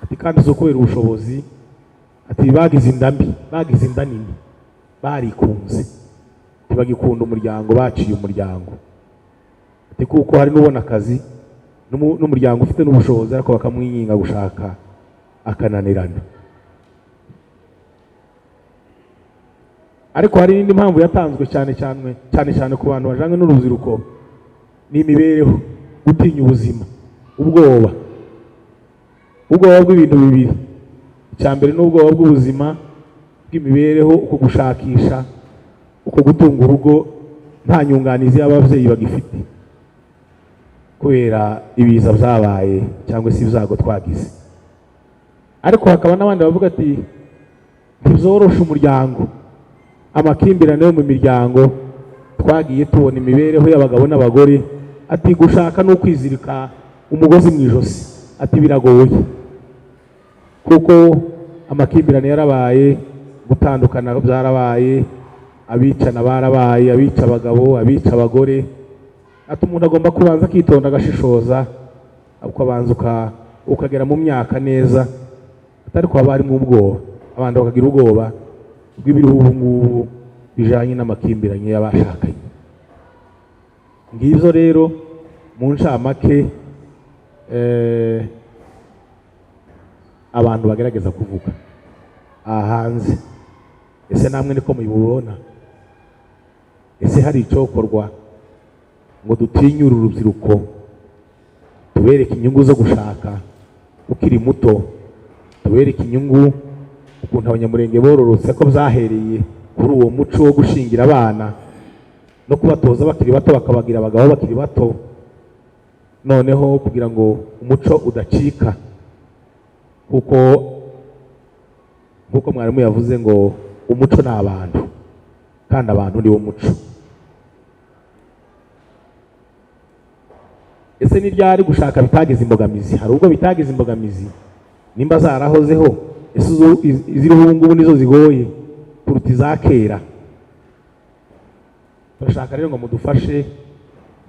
ati kandi zo kubera ubushobozi, ati bagize inda nini, barikunze, ntibagikunda umuryango, baciye umuryango, ati kuko hari n'ubona akazi n'umuryango ufite n'ubushobozi ariko bakamwinginga gushaka akananirana. Ariko hari n'indi mpamvu yatanzwe cyane ku bantu bajanywe n'urubyiruko, ni imibereho, gutinya ubuzima, ubwoba bw'ibintu bibiri. Icya mbere ni ubwoba bw'ubuzima, bw'imibereho, uko gushakisha, uko gutunga urugo nta nyunganizi y'ababyeyi bagifite kubera ibiza byabaye cyangwa se ibyago twagize. Ariko hakaba n'abandi bavuga ati ntibyoroshe umuryango, amakimbirane yo mu miryango, twagiye tubona imibereho y'abagabo n'abagore, ati gushaka no kwizirika umugozi mu ijosi, ati biragoye kuko amakimbirane yarabaye, gutandukana byarabaye, abicana barabaye, abica abagabo, abica abagore. Ati umuntu agomba kubanza akitonda agashishoza, ukabanza ukagera mu myaka neza, atari ko haba harimo ubwoba, abantu bakagira ubwoba bw'ibiriho ubu ngubu bijanye n'amakimbirane y'abashakanye. Ngibyo rero mu ncamake abantu bagerageza kuvuga hanze. Ese namwe niko mubibona? Ese hari icyokorwa ngo dutinyure urubyiruko, tubereke inyungu zo gushaka ukiri muto, tubereke inyungu ukuntu abanyamurenge bororotse ko byahereye kuri uwo muco wo gushingira abana no kubatoza bakiri bato, bakabagira abagabo bakiri bato, noneho kugira ngo umuco udacika, kuko nkuko mwarimu yavuze ngo umuco ni abantu kandi abantu ni wo muco. Ese ni ryari gushaka bitagize imbogamizi? Hari ubwo bitagize imbogamizi, nimba zarahozeho, ese iziriho ubu ngubu nizo zigoye kuruta iza kera? Turashaka rero ngo mudufashe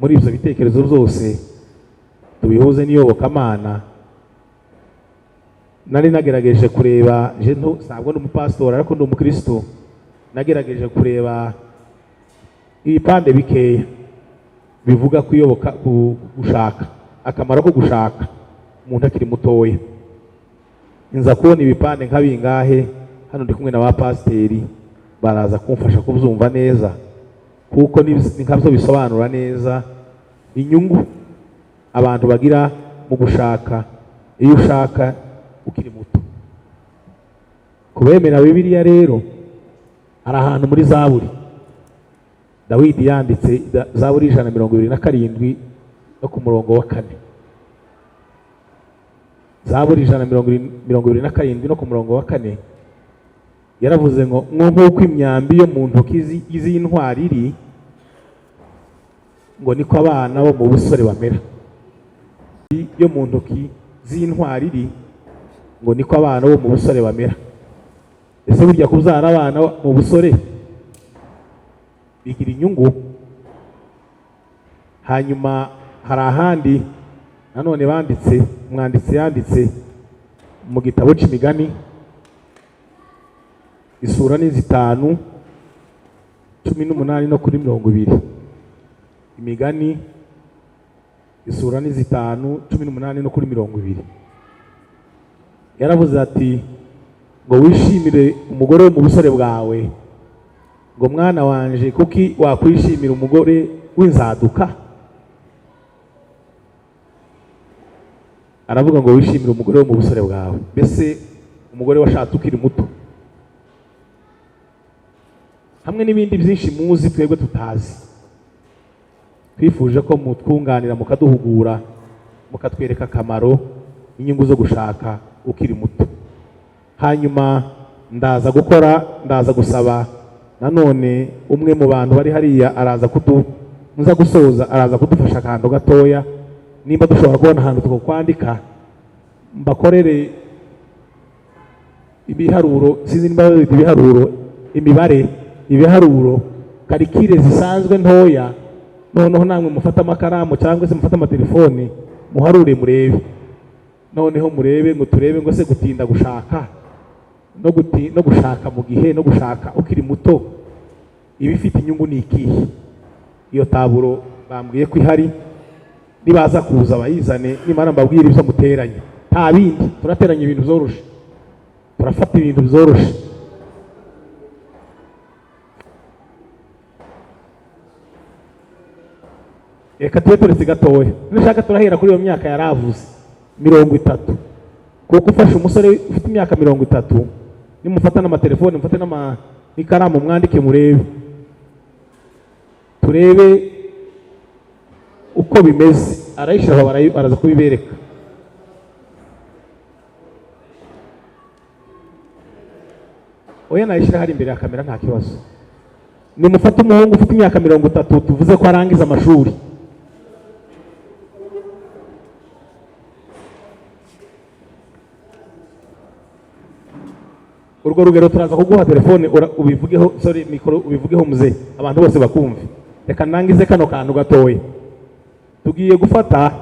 muri ibyo bitekerezo byose, tubihuze n'iyobokamana. Nari nagerageje kureba, ntabwo ndi umupasitori ariko ndi umukristo, nagerageje kureba ibipande bikeya bivuga kuyoboka, gushaka, akamaro ko gushaka umuntu akiri mutoya. Nza kubona ibipande nka bingahe, hano ndi kumwe na ba pasiteri baraza kumfasha kubyumva neza, kuko ni nkabyo bisobanura neza inyungu abantu bagira mu gushaka iyo ushaka ukiri muto. Kubemera Bibiliya rero, hari ahantu muri Zaburi Dawidi yanditse, Zaburi 127 no ku murongo wa 4. Zaburi 127 no ku murongo wa 4 yaravuze ngo nk'uko imyambi yo mu ntoki z'intwari iri, ngo niko abana bo mu busore bamera. Yo mu ntoki z'intwari iri, ngo niko abana bo mu busore bamera. Ese burya kubyara abana mu busore bigira inyungu? Hanyuma hari ahandi nanone umwanditsi yanditse mu gitabo c'imigani, isura ni 5, 18 no kuri 20. Imigani isura ni 5, 18 no kuri 20. Yaravuze ati ngo wishimire umugore wo mu busore bwawe, ngo mwana wanje kuki wakwishimira umugore w'inzaduka? Aravuga ngo wishimire umugore wo mu busore bwawe. Mbese umugore washatse ukiri muto, hamwe n'ibindi byinshi muzi twebwe tutazi. Twifuje ko mutwunganira mukaduhugura mukatwereka akamaro inyungu zo gushaka ukiri muto. Hanyuma ndaza gusaba nanone umwe mu bantu bari hariya nza gusoza araza kudufasha akantu gatoya, nimba dushobora kubona ahantu tukwandika mbakorere ibiharuro, sinzi nimba ibiharuro karikire zisanzwe ntoya, noneho namwe mufata amakaramu cyangwa se mufata amatelefoni muharure murebe, noneho murebe ngo turebe ngo se gutinda gushaka no gushaka mu gihe no gushaka ukiri muto ibifite inyungu ni ikihe. Iyo taburo bambwiye ko ihari, nibaza kuza bayizane, nimara mbabwira ibyo muteranye, nta bindi, turateranya ibintu byoroshe, turafata ibintu byoroshe. Reka tube turetse gatoya, nishaka turahera kuri iyo myaka yaravuze 30, kuko ufashe umusore ufite imyaka 30, nimufata n'amatelefoni mufate n'ikaramu mwandike murebe, turebe uko bimeze. Arayishiraho araza kubibereka. Oya nayishira hari imbere ya kamera nta kibazo. Nimufata umuhungu ufite imyaka 30 tuvuze ko arangiza amashuri, urwo rugero turaza kuguha telefone ubivugeho, mikoro ubivugeho muze abantu bose bakumve. Reka nangize kano kantu gatoya. Tugiye gufata,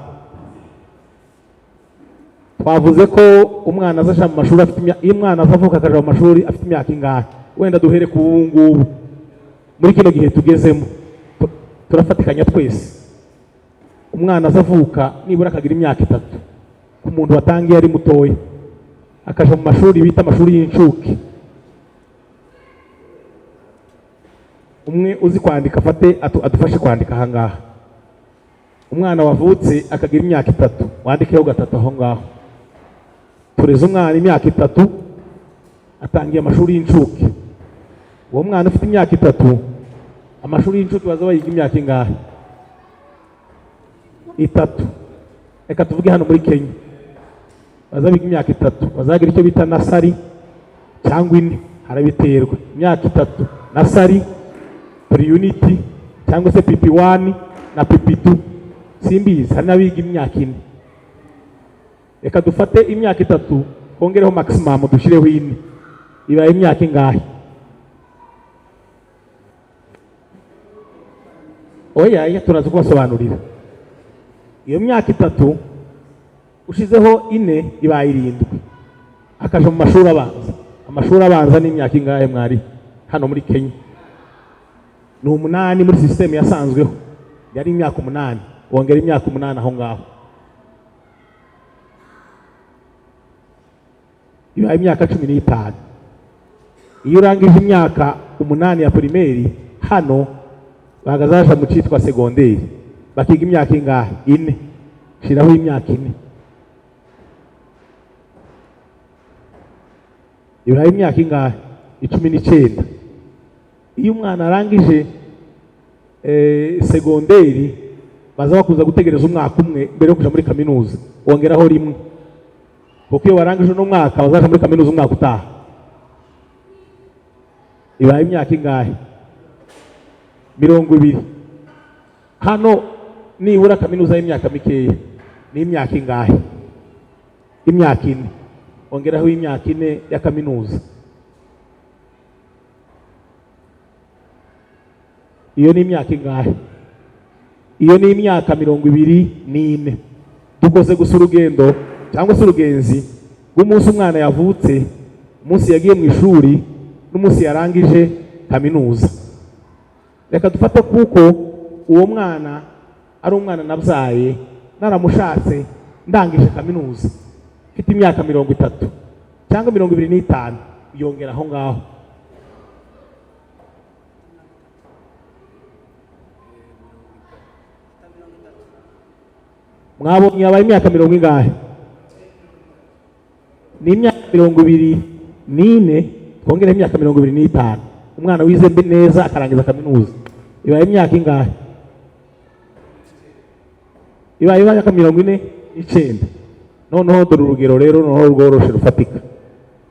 twavuze ko umwana azasha mu mashuri afite iyo umwana azavuka akaja mu mashuri afite imyaka ingahe. Wenda duhere ku ngubu muri kino gihe tugezemo, turafatikanya twese. Umwana azavuka nibura akagira imyaka 3 ku muntu watangiye ari mutoya, akaja mu mashuri bita amashuri y'incuke. Umwe uzi kwandika afate adufashe kwandika aha ngaha. Umwana wavutse akagira imyaka 3, wandikeho 3 aho ngaho. Tureze umwana imyaka 3 atangiye amashuri y'incuke. Uwo mwana ufite imyaka 3 amashuri y'incuke baza bayiga imyaka ingahe? 3. Reka tuvuge hano muri Kenya bazabiga imyaka 3, bazagira icyo bita nasari cyangwa 4, harabiterwa. Imyaka 3 nasari, pre-unity cyangwa se PP1 na PP2, simbizi, hari n'abiga imyaka 4. Reka dufate imyaka 3 kongereho maximum dushireho 4, ibaye imyaka ingahe? Oya turaza kubasobanurira. Iyo myaka 3 ushizeho 4 ibaye 7, akaje mu mashuri abanza. Amashuri abanza ni imyaka ingahe mwari hano muri Kenya? Ni 8 muri system yasanzweho, yari imyaka 8, wongera imyaka 8 aho ngaho, ibaye imyaka 15. Iyo urangije imyaka 8 ya primaire hano bagazaje mu cyitwa secondaire, bakiga imyaka ingahe? 4, shiraho imyaka 4, ibaye imyaka ingahe? 19. Iyo umwana arangije secondaire baza bakuza gutegereza umwaka umwe mbere yo kuja muri kaminuza, wongeraho 1, kuko iyo warangije no mwaka bazaje muri kaminuza umwaka utaha. Ibaye imyaka ingahe? 20. Hano nibura kaminuza y'imyaka mikeya ni imyaka ingahe? Imyaka 4, wongeraho imyaka 4 ya kaminuza. Iyo ni imyaka ingahe? Iyo ni imyaka 24. Dukoze gusa urugendo cyangwa se urugenzi rw'umunsi umwana yavutse, umunsi yagiye mu ishuri n'umunsi yarangije kaminuza. Reka dufate kuko uwo mwana ari umwana nabyaye naramushatse ndangije kaminuza mfite imyaka 30 cyangwa 25, yongera aho ngaho. Mwabonye yabaye imyaka 20 ingahe? Ni imyaka 24, twongera imyaka 25. umwana wize neza akarangiza kaminuza ibaye imyaka ingahe? Ibaye imyaka 49. Noneho dore urugero rero noneho rworoshe rufatika.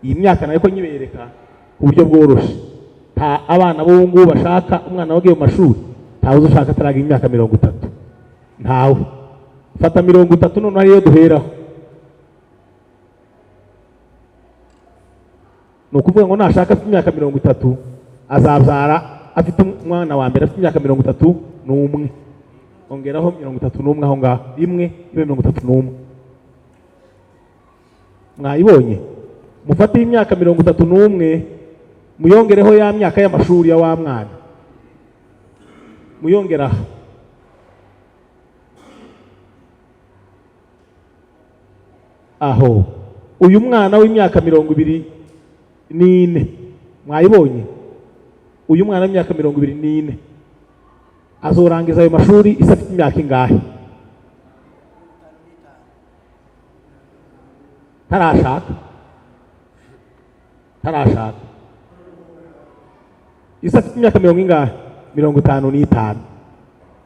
Iyi myaka nayo ko nyibereka ku buryo bworoshe. Nta abana b'ubu ngubu bashaka umwana wagiye mu mashuri ntawe ushaka ataraga imyaka 30. Ntawe. Fata 30 none ariyo duheraho. Ni ukuvuga ngo nashaka afite imyaka 30 azabyara afite umwana wa mbere afite imyaka 31, ongeraho 31 aho ngaho rimwe ibe 31. Mwayibonye? Mufate imyaka 31 muyongereho ya myaka y'amashuri ya wa mwana, muyongeraho aho uyu mwana w'imyaka 24, mwayibonye? Uyu mwana w'imyaka 24 azorangiza ayo mashuri isafite imyaka ingahe? Tarashaka isafite imyaka 55.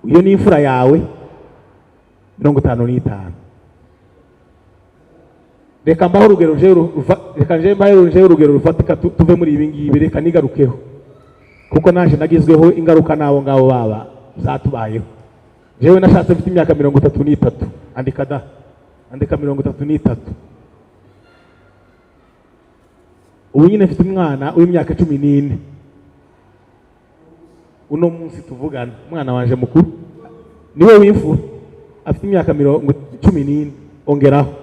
Iyo ni imfura yawe 55. Reka mbaho urugero rufatika tuve muri ibi ngibi, reka nigarukeho kuko naje nagizweho ingaruka nabo ngabo baba zatubayeho. Jewe nashatse mfite imyaka 33. Andika 33. Ubu nyine mfite umwana w'imyaka 14. Uno munsi tuvugana umwana wanje mukuru niwe w'imfura afite imyaka 14 ongeraho.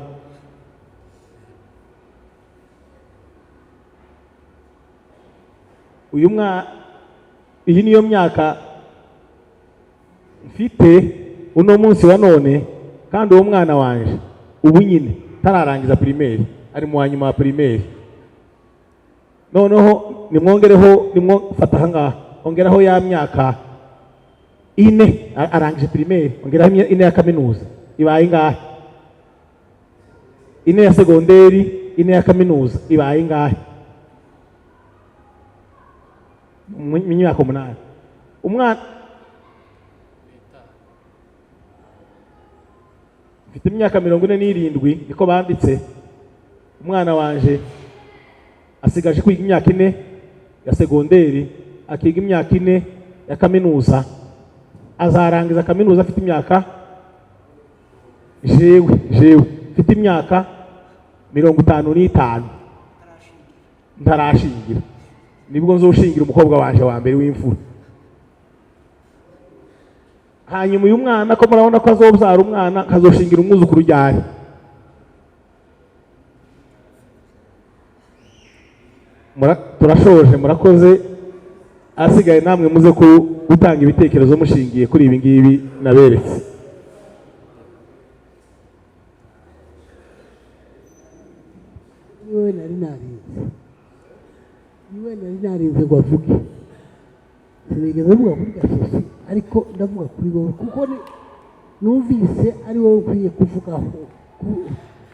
Iyi niyo myaka mfite uno munsi wa none, kandi uwo mwana wanje ubu nyine tararangiza primaire, ari mu wanyuma wa primaire. Noneho fata hanga ongeraho ya myaka 4 arangije primaire, ongeraho 4 ya kaminuza ibaye ingahe? 4 ya segonderi 4 ya kaminuza ibaye ingahe? Imyaka 8. Umwana mfite imyaka 47 niko banditse. Umwana wanje asigaje kwiga imyaka 4 ya segonderi, akiga imyaka 4 ya kaminuza, azarangiza kaminuza afite imyaka jewe mfite imyaka 55. Ntarashingira, nibwo nzoshingira umukobwa wanje wa mbere w'imfura. Hanyuma uyu mwana ko murabona ko azobyara umwana kazoshingira umwuzukuru ryari? Turashoje, murakoze. Asigaye namwe muze gutanga ibitekerezo mushingiye kuri ibi ngibi naberetse. Niwe nari narinze ngo avuge. Sinigeze mvuga kuri Gashyeshyi, ariko ndavuga kuri wowe kuko numvise ari wowe ukwiye kuvugaho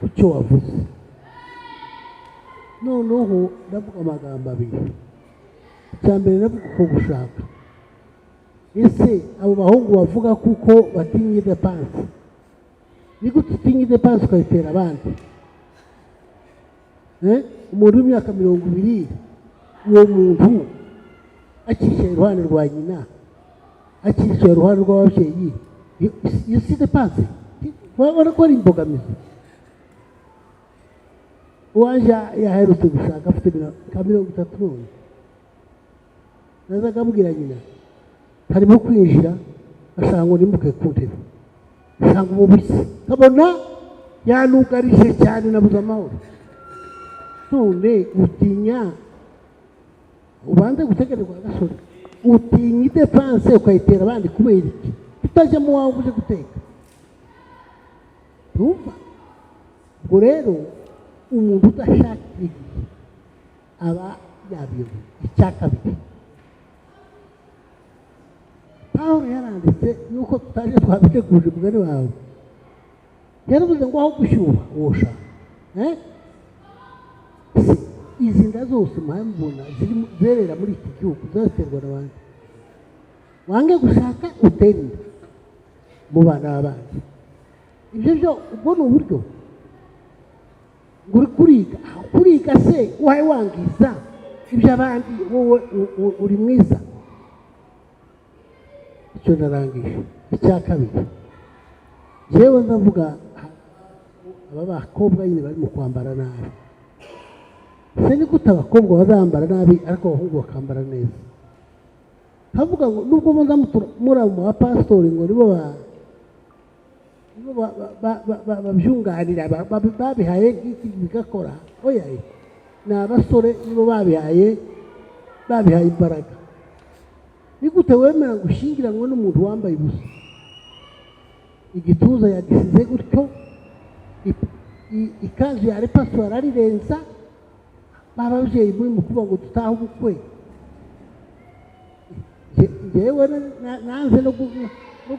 ku cyo wavuze. Noneho ndavuga amagambo abiri. Icya mbere ndavuga ko gushaka. Ese abo bahungu bavuga kuko batinye depanse, ni gute utinye depanse ukayitera abandi? Umuntu w'imyaka 20, uwo muntu akicaye iruhande rwa nyina, akicaye iruhande rw'ababyeyi, iyo si depanse? Urabona ko ari imbogamizi. Uwanje yaherutse gushaka afite 30. Nazaga abwira nyina harimo kwinjira, ashaka ngo nimuke ku ntebe, ashaka umubisi, kabona yanugarije cyane, nabuze amahoro. None utinya, ubanze gutegerezwa agasore, utinya idepanse ukayitera abandi kubera iki? Tutajya mu wawe uje guteka. Tumva ubwo rero umuntu udashaka igihe aba yabiyoboye. Icya kabiri, Pawulo yaranditse yuko tutaje twabiteguje umugani wawe. Yaravuze ngo aho gushyuha wosha. izi nda zose muhabona zerera muri iki gihugu zaterwa n'abandi wange gushaka utera inda mu bana b'abandi ibyo byo ubwo ni uburyo uri kuriga se wawe wangiza iby'abandi wowe uri mwiza icyo narangije icya kabiri jewe ndavuga aba bakobwa nyine bari mu kwambara nabi se ni gute abakobwa bazambara nabi ariko abahungu bakambara neza havuga ngo nubwo muza muri abo bapasitori ngo nibo babyunganira babihaye nk'iki bigakora oya ni abasore nibo babihaye imbaraga ni gute wemera ngo ushyingiranwe n'umuntu wambaye ubusa igituza yagisize gutyo ikanzu ya repasitori arirenza bababyeyi muri mu kuvuga ngo dutahe ubukwe njyewe nanze no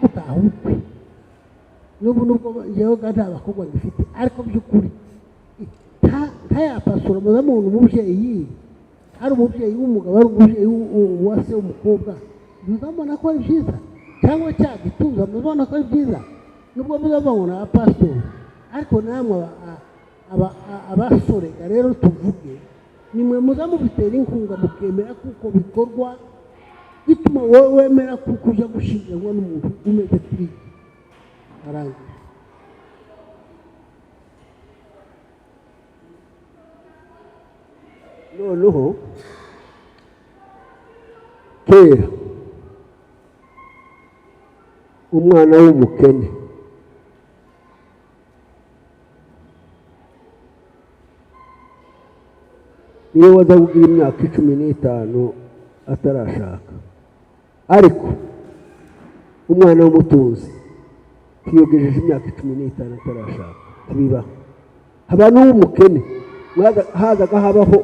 gutaha ubukwe n'ubu nubwo njyewe nta bakobwa ngifite ariko by'ukuri ntayapasura muzamuntu umubyeyi ari umubyeyi w'umugabo ari umubyeyi wa se w'umukobwa muzabona ko ari byiza cyangwa cya gituza muzabona ko ari byiza nubwo muzavuga ngo ni abapasitori ariko namwe abasorega rero tuvuge nimwe muza mubitera inkunga mukemera kuko bikorwa bituma wowe wemera kuko ujya gushingiranwa n'umuntu umeze kuri arangije noneho kera umwana w'umukene niyo waza kugira imyaka 15 atarashaka ariko umwana w'umutunzi tiyogejeje imyaka 15 atarashaka bibaho abantu w'umukene hazaga habaho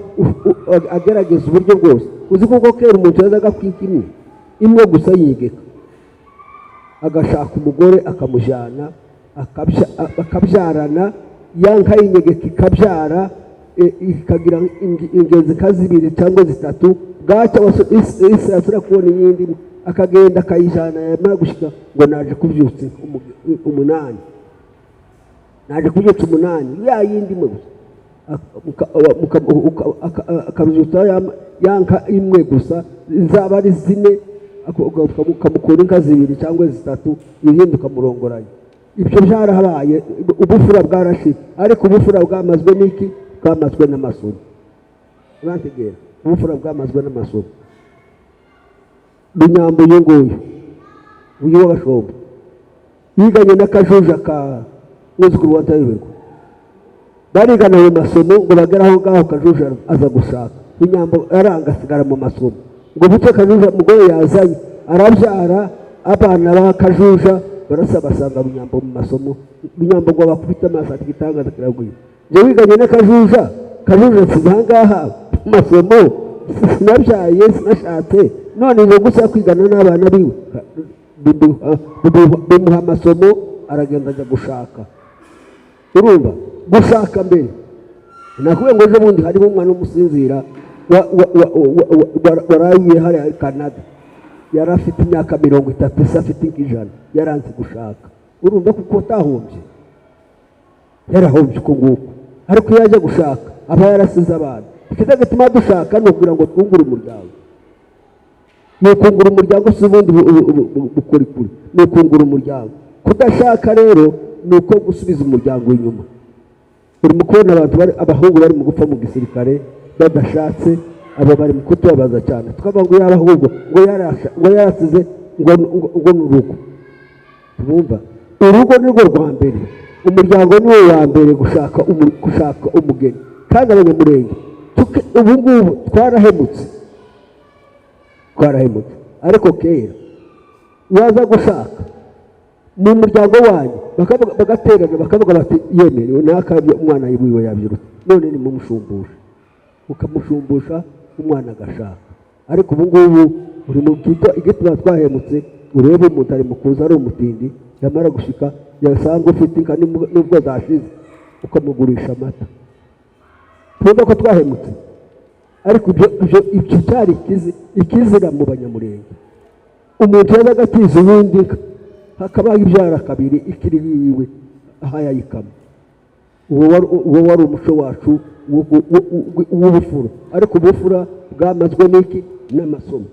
agerageza uburyo bwose uzi kuko kera umuntu yazaga kwika imwe gusa yigeka agashaka umugore akamujyana akabyarana yanka yinyegeka ikabyara ikagira ingenzi kazibiri cyangwa zitatu bwacya isi yasura kubona iyindi akagenda akayijyana yamara gushyika ngo naje kubyutsa 8 naje kubyutsa 8 ya yindi imwe gusa akabyutsa yanka imwe gusa zaba ari 4 ukamukura inka 2 cyangwa 3 ibindi ukamurongoranya ibyo byarahabaye ubufura bwarashitse ariko ubufura bwamazwe n'iki bwamazwe n'amasuri urantegera ubufura bwamazwe n'amasuri Binyambo yunguye uyu w'abashomba yiganye n'akajuja ka mwuzukuru wa Tayiberwa barigana mu masomo ngo bageraho ngaho kajuja aza gushaka Binyambo arangasigara mu masomo ngo buce kajuja mugore yazanye arabyara abana ba kajuja barasabasanga Binyambo mu masomo Binyambo ngo bakubita amaso ati gitangaza kiraguye je wiganye n'akajuja sibangaha masomo sinabyaye sinashatse none ngo gusa kwigana n'abana biwe bimuha amasomo aragenda ajya gushaka urumva gushaka mbere nakubwiye ngo ejo bundi harimo umwana w'umusinzira warayiye hariya Canada yari afite imyaka 30 se afite nk'ijana yaranze gushaka urumva kuko atahombye yarahombye uko nguko ariko iyo ajya gushaka aba yarasize abana ikizagatuma dushaka ni ukugira ngo twungure umuryango ni ukungura umuryango si ubundi bukorikuri ni ukungura umuryango kudashaka rero ni uko gusubiza umuryango inyuma urimo kubona abahungu bari mu gupfa mu gisirikare badashatse abo bari mu kutubabaza cyane tukavuga ngo y'abahungu ngo yarasize ngo n'urugo tubumva urugo ni rwo rwa mbere umuryango ni wo wa mbere gushaka umugeni kandi abanyamurenge ubu ngubu twarahemutse ariko kera waza gushaka mu muryango wanyu bagaterana bakavuga bati yemerewe n'akabye umwana yiwe yabyirutse none ni mumushumbusha ukamushumbusha umwana agashaka ariko ubu ngubu uri mu gito igituma twahemutse urebe umuntu ari mu kuza ari umutindi yamara gushika yasanga ufite inka nubwo zashize ukamugurisha amata twumva ko twahemutse ariko ibyo cyari ikizira mu banyamurenge. Umuntu yazaga atiza uwundi hakabaho ibyara kabiri ikiri yiwe aha yayikama. Uwo wari umuco wacu w'ubufura, ariko ubufura bwamazwe n'iki? N'amasomo.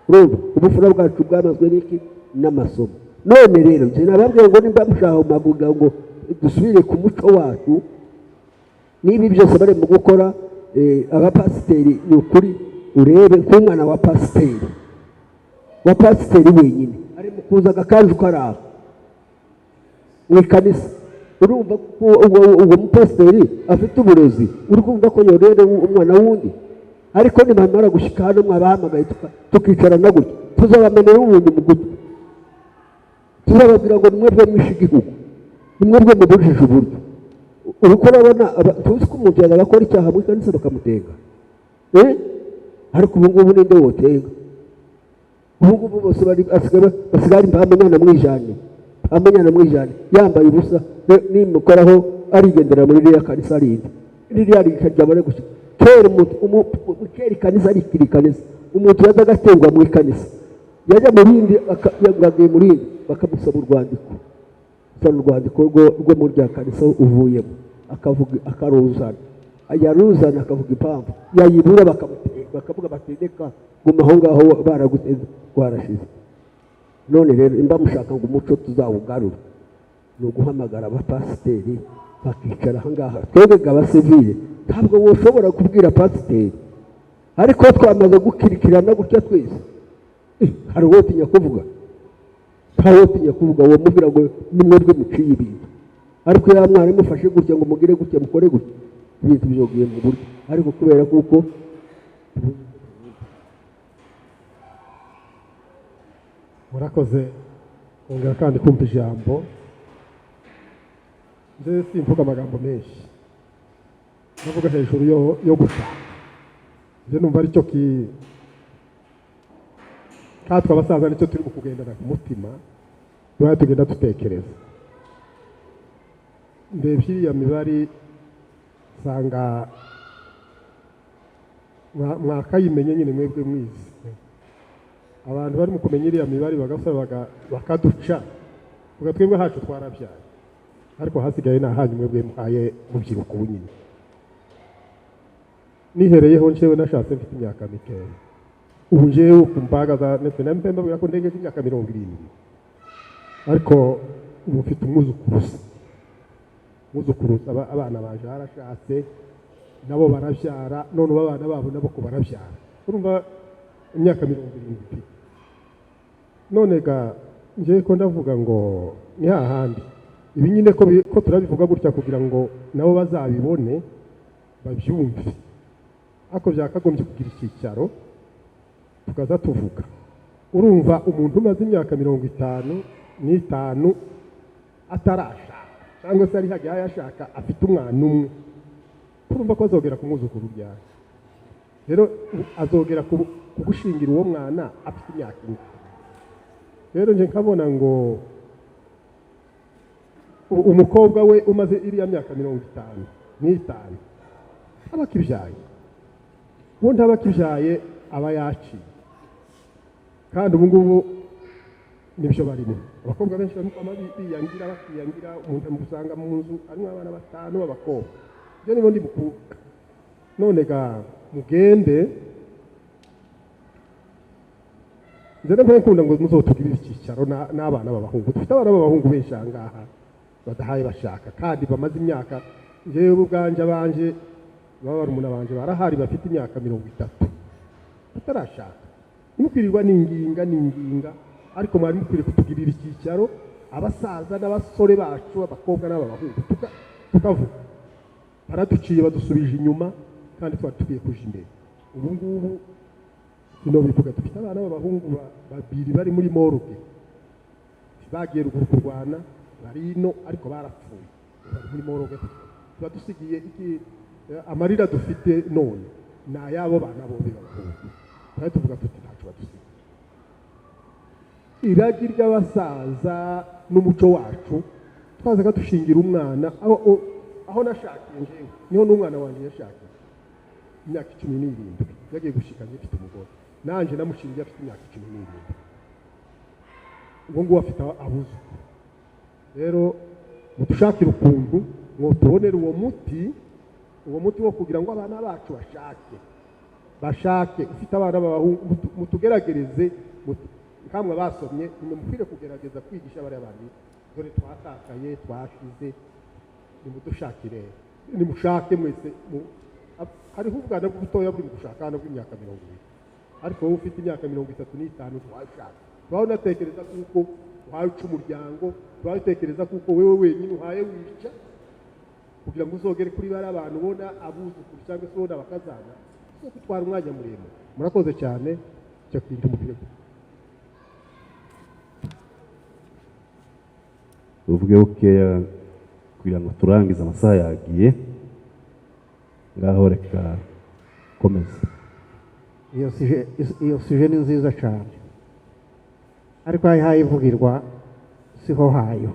Urumva ubufura bwacu bwamazwe n'iki? N'amasomo. None rero njye nababwiye ngo nimba mushaka maguga ngo dusubire ku muco wacu, niba byose bari mu gukora abapasiteri, ni ukuri urebe nk'umwana wa pasiteri wenyine ari mu kuza agakanju karaha mu ikanisa. Urumva ko uwo mupasiteri afite uburezi, uri kumva ko yorere umwana wundi. Ariko nibamara gushyika hano mwabahamagaye tukicarana gutya, tuzabamenera ubundi mu gutya, tuzababwira ngo nimwebwe mwishe igihugu, nimwebwe mubujije uburyo. Uriko urabona tuzi ko umuntu yazaga akora icyaha mu ikanisa bakamutenga, ariko ubu ngubu ninde wotenga? Ubu ngubu bose basigara mpamenyana mwijane yambaye ubusa, nimukoraho arigendera muri ririya kanisa rindi, ririya rikajya gusa. Kera ikanisa rikiri ikanisa, umuntu yazaga atengwa mu ikanisa, yajya mu rindi yagagiye mu rindi bakamusaba urwandiko rwo muri rya kanisa uvuyemo, akaruzana, yaruzana akavuga impamvu, yayibura bakavuga batendeka guma aho ngaho baraguteze rwarashize. None rero imba mushaka ngo umuco tuzawugarura, ni uguhamagara abapasiteri bakicara aha ngaha. Twebwe abasivile ntabwo woshobora kubwira pasiteri, ariko twamaze gukirikirana gutya twese, hari uwo tinya kuvuga, uwo mubwira ngo nimwebwe muciye ibintu. Ariko ya mwari mufashe gutya ngo mugire gutya mukore gutya, ibintu byogiye mu buryo. Ariko kubera kuko murakoze kongera kandi kumva ijambo. Nze simvuga amagambo menshi, navuga hejuru yo gushaka. Nje numva aricyo katwe abasaza nicyo turi kugendana ku mutima, duhaye tugenda dutekereza. Ndebye iriya mibare nsanga mwakayimenye nyine mwebwe mwizi. Abantu bari mu kumenya iriya mibare bagasaba bakaduca, tuga twebwe hacu twarabyaye, ariko hasigaye nahanyu mwebwe muhaye mubyiruko nyine. Nihereyeho njewe nashatse mfite imyaka mikeya, ubu njewe kumbaga za ndetse na mpemba bwira ko ndenge imyaka 70, ariko ubu mfite umwuzukuruza abana banje barashatse nabo barabyara, none abana babo nabo ko barabyara. Urumva imyaka 70 mfite. None ga nje ko ndavuga ngo ni hahandi ibi nyine ko turabivuga gutya kugira ngo nabo bazabibone babyumve. Ako byakagombye kugira icyicaro tukaza tuvuga. Urumva umuntu umaze imyaka 55 atarashaka cyangwa se ari hagiye yashaka afite umwana umwe, urumva ko azogera ku mwuzukuru ryari. Rero azogera kugushingira uwo mwana afite imyaka ine. Rero nje nkabona ngo umukobwa we umaze iriya myaka 55 abakibyaye, ubundi abakibyaye aba yaciye. Kandi ubu ngubu nibyo barimo, abakobwa benshi biyangira umuntu amusanga mu nzu arimo abana 5 b'abakobwa. Byo nibo ndi mukuru. None ga mugende nzere nkunda ngo muzotugirira icyicaro n'abana b'abahungu. Dufite abana b'abahungu benshi ahangaha badahaye bashaka, kandi bamaze imyaka, njewe ubwanje abanje barumuna banje barahari bafite imyaka 30 batarashaka. Nimukwirirwa ninginga, ariko mwari mukwiriye kutugirira icyicaro abasaza n'abasore bacu, abakobwa n'abahungu, tukavuga. Baraduciye badusubije inyuma, kandi twatugiye kuja imbere. Ubu ngubu sino bivuga dufite abana b'abahungu babiri bari muri morgue, bagiye ruguru kurwana, bari ino ariko barapfuye, bari muri morgue. Badusigiye iki amarira dufite none na yabo bana bombi b'abahungu. Twari tuvuga tuti ntacu badusigiye. Iragi ry'abasaza n'umuco wacu twazaga dushingira umwana aho nashakiye njewe, niho n'umwana wanjye yashakiye. imyaka 17 yagiye gushikanya ifite umugore nanje namushingiye afite imyaka 17 ubwo ngo afite abuzuku rero mutushakira ukuntu ngo tubonere uwo muti wo kugira ngo abana bacu bashake ufite abana b'abahungu mutugeragereze kamwe basomye nimumupfire kugerageza kwigisha bari abandi dore twatakaye twashize nimudushakire nimushake mwese hariho ubwana bw'ubutoya buri mu gushaka hano bw'imyaka 20 ariko wowe ufite imyaka 35 twashaka twaho natekereza kuko uhaye uca umuryango twatekereza kuko wewe wenyine uhaye wica kugira ngo uzogere kuri bari abantu ubona abuzukuru cyangwa se ubona bakazana so gutwara umwanya muremure murakoze cyane cyo kwinda umupira uvuge ukeya kugira ngo turangize amasaha yagiye ngaho reka komeza iyo suje ni nziza cyane ariko hayi ivugirwa siho hayo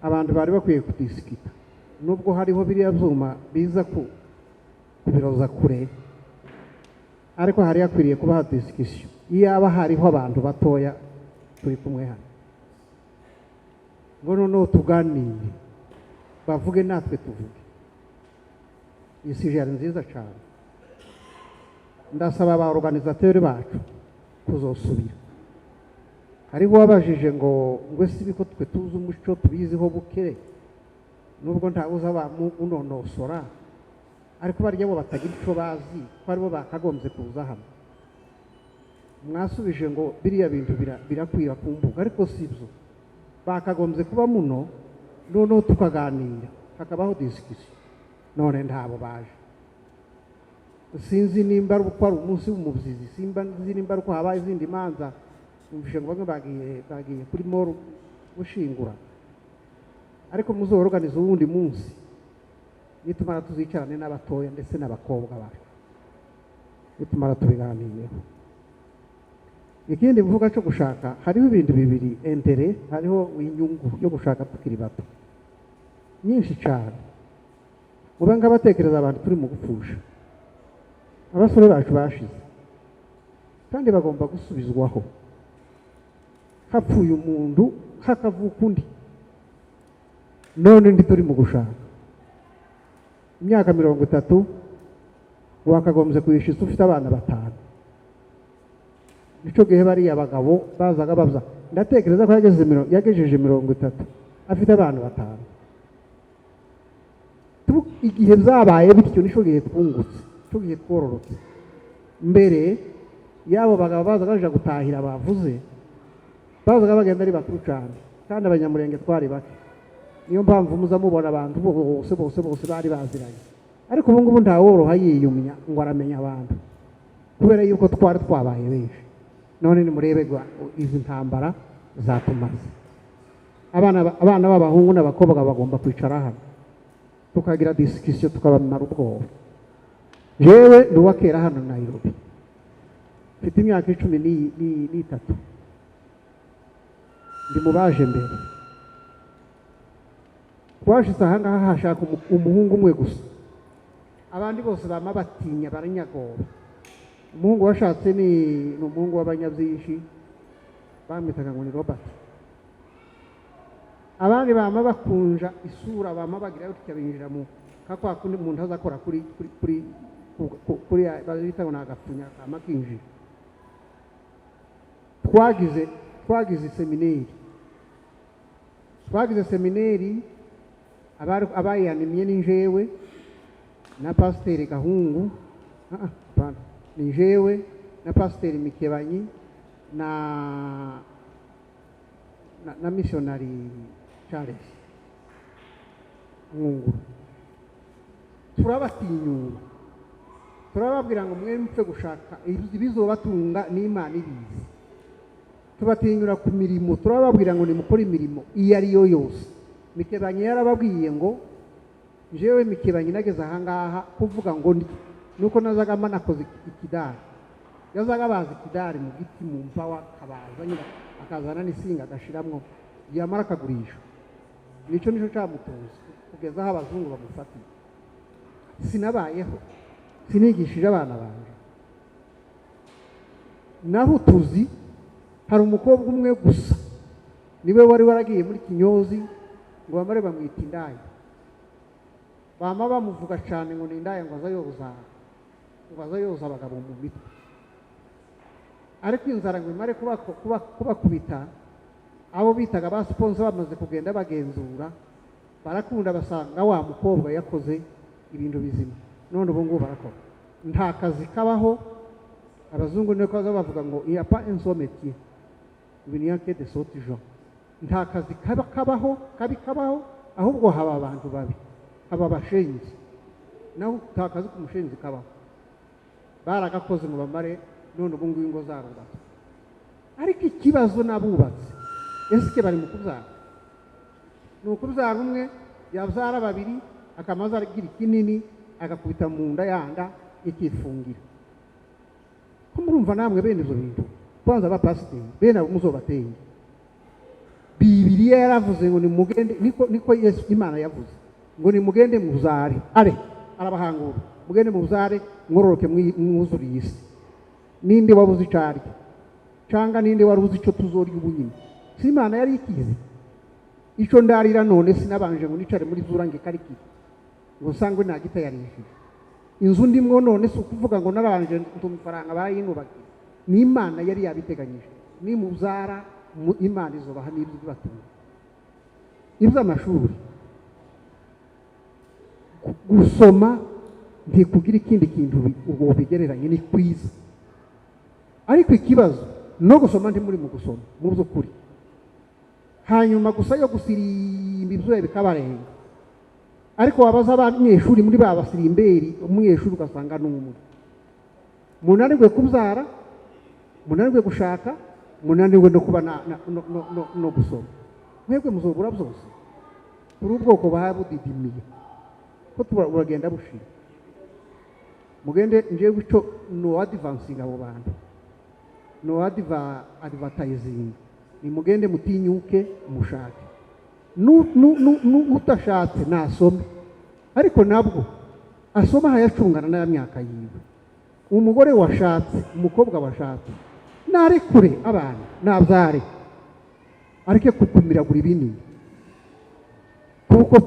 abantu bari bakwiye kudisikita nubwo hariho biriya byuma biza kubiroza kure ariko hari yakwiriye kubaha disikisiyo iyaba hariho abantu batoya turi kumwe hano ngo noneho tuganire bavuge natwe tuvuge iyi sije yari nziza cyane ndasaba ba organizateri bacu kuzosubira hariho wabajije ngo si biko twe tuzi umuco tubiziho buke nubwo ntawuza unonosora ariko barya bo batagira icyo bazi ko aribo bakagombye kuza hano mwasubije ngo biriya bintu birakwira ku mbuga ariko si byo bakagombye kuba muno noneho tukaganira hakabaho disikisiyo none ntabo baje sinzi nimba ari uko ari umunsi w'umubyizi sinzi nimba ari uko habaye izindi manza umvishe ngo bamwe bagiye kuri moro gushingura ariko muzoroganiza uwundi munsi nitumara tuzicarane n'abatoya ndetse n'abakobwa bacu nitumara tubiganireho ikindi mvuga cyo gushaka hariho ibintu bibiri entere hariho inyungu yo gushaka tukiri bato nyinshi cyane mube nk'abatekereza abantu turi mu gupfusha abasore bacu bashize kandi bagomba gusubizwaho hapfuye umuntu hakavuka undi none ndi turi mu gushaka imyaka 30 wakagombye kuyishiza ufite abana 5 nico gihe bari abagabo bazaga bavuza ndatekereza ko yagejeje 30 afite abana 5 igihe byabaye bityo nico gihe twungutse cyo gihe twororotse mbere yabo bagabo bazaga baje gutahira bavuze bazaga bagenda ari bakuru cyane kandi abanyamurenge twari bake niyo mpamvu muzamubona abantu bose bari baziranye ariko ubu ngubu ntaworoha yiyumya ngo aramenya abantu kubera yuko twari twabaye benshi none nimurebe izi ntambara zatumaze abana b'abahungu n'abakobwa bagomba kwicara hano tukagira disikisiyo tukabamara ubwoba jewe nduwa kera hano Nairobi mfite imyaka 13 ndi mu baje mbere twashyize aha ngaha hashaka umuhungu umwe gusa abandi bose bama batinya baranyagora umuhungu washatse ni umuhungu w'abanyabyinshi bamwitaga ngo ni Robert abandi bama bakunja isura bama bagira gutya binjira mu kakwa kundi umuntu azakora kuri bazita ngo nagapfunya amakinjira twagize seminari abayanimye ni jewe na pasiteri Gahungu ni jewe na pasiteri Mikebanyi na missionary Charles Mwunguru turabatinyura turababwira ngo mwe mupfe gushaka ibizobatunga n'Imana ibizi tubatinyura ku mirimo turababwira ngo nimukore imirimo iyo ari yo yose Mikebanyi yarababwiye ngo jewe Mikebanyi nageze aha ngaha kuvuga ngo nuko nazaga manakoze ikidari yazaga bazi ikidari mu giti mu mpawa kabaza nyina akazana n'isinga agashiramwo yamara akagurisha nico cyamutunze kugeza aho abazungu bamufatiye sinabayeho sinigishije abana banje naho tuzi hari umukobwa umwe gusa niwe wari waragiye muri Kinyozi ngo bamare bamwita indaya bama bamuvuga cyane ngo ni indaya ngo azayoza abagabo mu mitwe ariko inzara ngo imare kubakubita abo bitaga ba sponsor bamaze kugenda bagenzura barakunda basanga wa mukobwa yakoze ibintu bizima none ubu ngubu barakora nta kazi kabaho abazungu niko bavuga ngo il y a pas un seul métier il n'y a que des sortes gens nta kazi kabaho ahubwo haba abantu babi haba abashenzi naho nta kazi k'umushenzi kabaho baragakoze mu bamare none ubu ngubu ingo zarubatse ariko ikibazo n'abubatse ese bari mu kubyara ni ukubyara umwe yabyara babiri akamaze agira ikinini agakubita mu nda yanda ikifungira ko murumva namwe bene izo bintu kwanza abapasiteri bene abo muzobateye Bibiliya yaravuze ngo nimugende niko Yesu Imana yavuze ngo nimugende muzare arabahangura mugende muzare ngororoke mwuzuriye isi ninde wabuze icari cyangwa ninde waruzi ico tuzorya ubunyine si Imana yari ikizi ico ndarira none sinabanje ngo nicare muri zurange kariki ngo sangwe nta gita yarishije inzu ndimwo none si ukuvuga ngo naranje ntumfaranga bayinubaki ni Imana yari yabiteganyije ni muzara Imana izobaha n'ibyo bibatunga iby'amashuri gusoma ntikugira ikindi kintu ubwo bigereranye ni kwiza ariko ikibazo no gusoma muri mu gusoma mu by'ukuri hanyuma gusa yo gusirimba ibyo bikabarenga ariko wabaza abanyeshuri muri ba basirimberi umunyeshuri ugasanga n'umwe munanirwe kubyara munanirwe gushaka munanirwe no kuba no gusoma mwebwe muzobura byose kuri ubwoko babudidimiye ko turagenda bushira mugende njewe ico no advancing abo bantu no advertising ni mugende mutinyuke mushake utashatse nasome ariko nabwo asoma hayacungana na myaka yiwe umugore washatse umukobwa washatse narekure abana nabyare arike kukumiragura ibinini kuko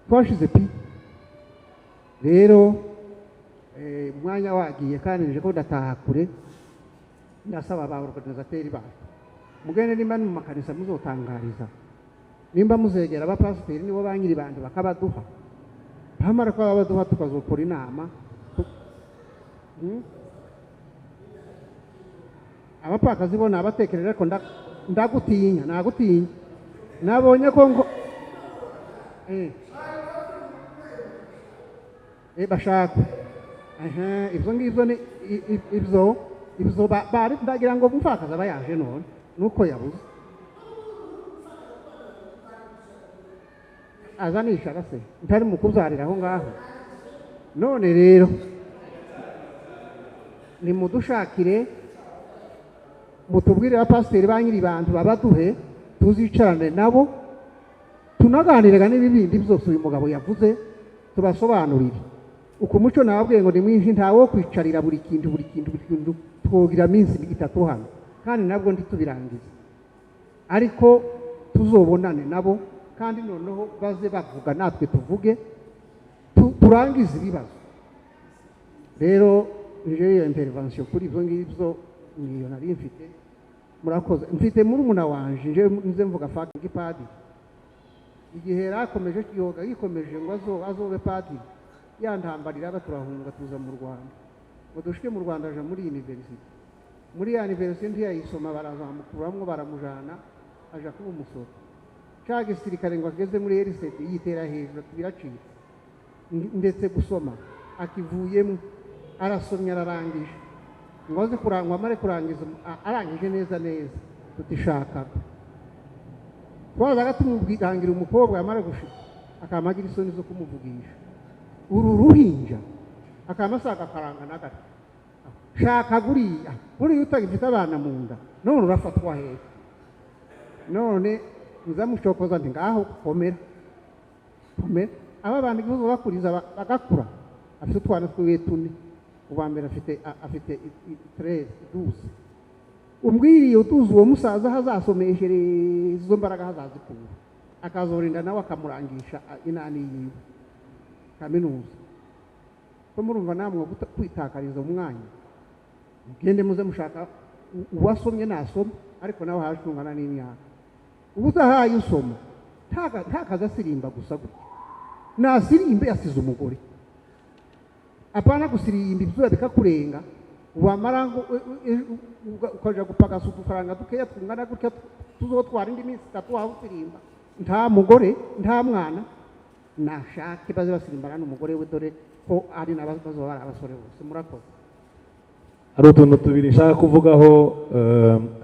twashize pi rero umwanya wagiye kandi nje ko ndataha kure ndasaba ba organizateri bacu mugende nimba mu makanisa muzotangariza nimba muzegera abapasiteri nibo banyiri banje bakabaduha bamara ko babaduha tukazokora inama abapakazi bona abatekerera ko ndagutinya nagutinya nabonye ko ngo bashaka ibyo ngibyo ni ibyo bari ndagira ngo umupfakazi aba yaje none nuko yabuze azanisha se ntari mu kubyarira aho ngaho none rero nimudushakire mutubwire abapasiteri ba nyiri bantu babaduhe tuzicarane nabo tunaganiraga n'ibibindi byose uyu mugabo yavuze tubasobanurire uko muco nababwiye ngo ni mwinshi ntawo kwicarira buri kintu twogira minsi 3 hano kandi nabwo nditubirangiza ariko tuzobonane nabo kandi noneho baze bavuga natwe tuvuge turangize ibibazo rero nje intervention kuri ibyo ngibyo niyo nari mfite murakoze mfite murumuna wanje nje mvuga fucking padi igihe rakomeje yoga yikomeje ngo azobe padi yantambarira baturahunga tuza mu Rwanda ngo dushike mu Rwanda aje muri university muri ya university ntiyayisoma barazamukuramwo baramujana aje kuba umusoro cya gisirikare ngo ageze muri RCD yitera hejuru biracika ndetse gusoma akivuyemo arasomya ararangije ngo aze kurangwa amare kurangiza arangije neza tutishaka twazaga tumubwirangira umukobwa yamara gushika akamagira isoni zo kumuvugisha uru ruhinja akamasaka karanga nagati shaka guriya utagifite abana mu nda none urafatwa heza none nzamucokoza ndi ngaho komera aba bandi igihugu bakuriza bagakura afite utwana twiwe tune uwa mbere afite 13 umbwiriye utuzi uwo musaza hazasomeshere izo mbaraga hazazikura akazorinda nawe akamurangisha inani yiwe kaminuza ko murumva namwe kwitakariza umwanya mugende muze mushaka uwasomye nasoma ariko nawe hashungana n'imyaka ubu utahaye usoma ntakaza asirimba gusa gutya nasirimbe yasize umugore apana gusirimba ibyuya bikakurenga wamara ngo ukaja gupagasa udufaranga dukeya tungana gutya tuzotwara indi minsi 3 wawe usirimba nta mugore nta mwana nashake baze basirimbana n'umugore we dore ko ari n'abazo bari abasore bose murakoze. Hari utuntu tubiri nshaka kuvugaho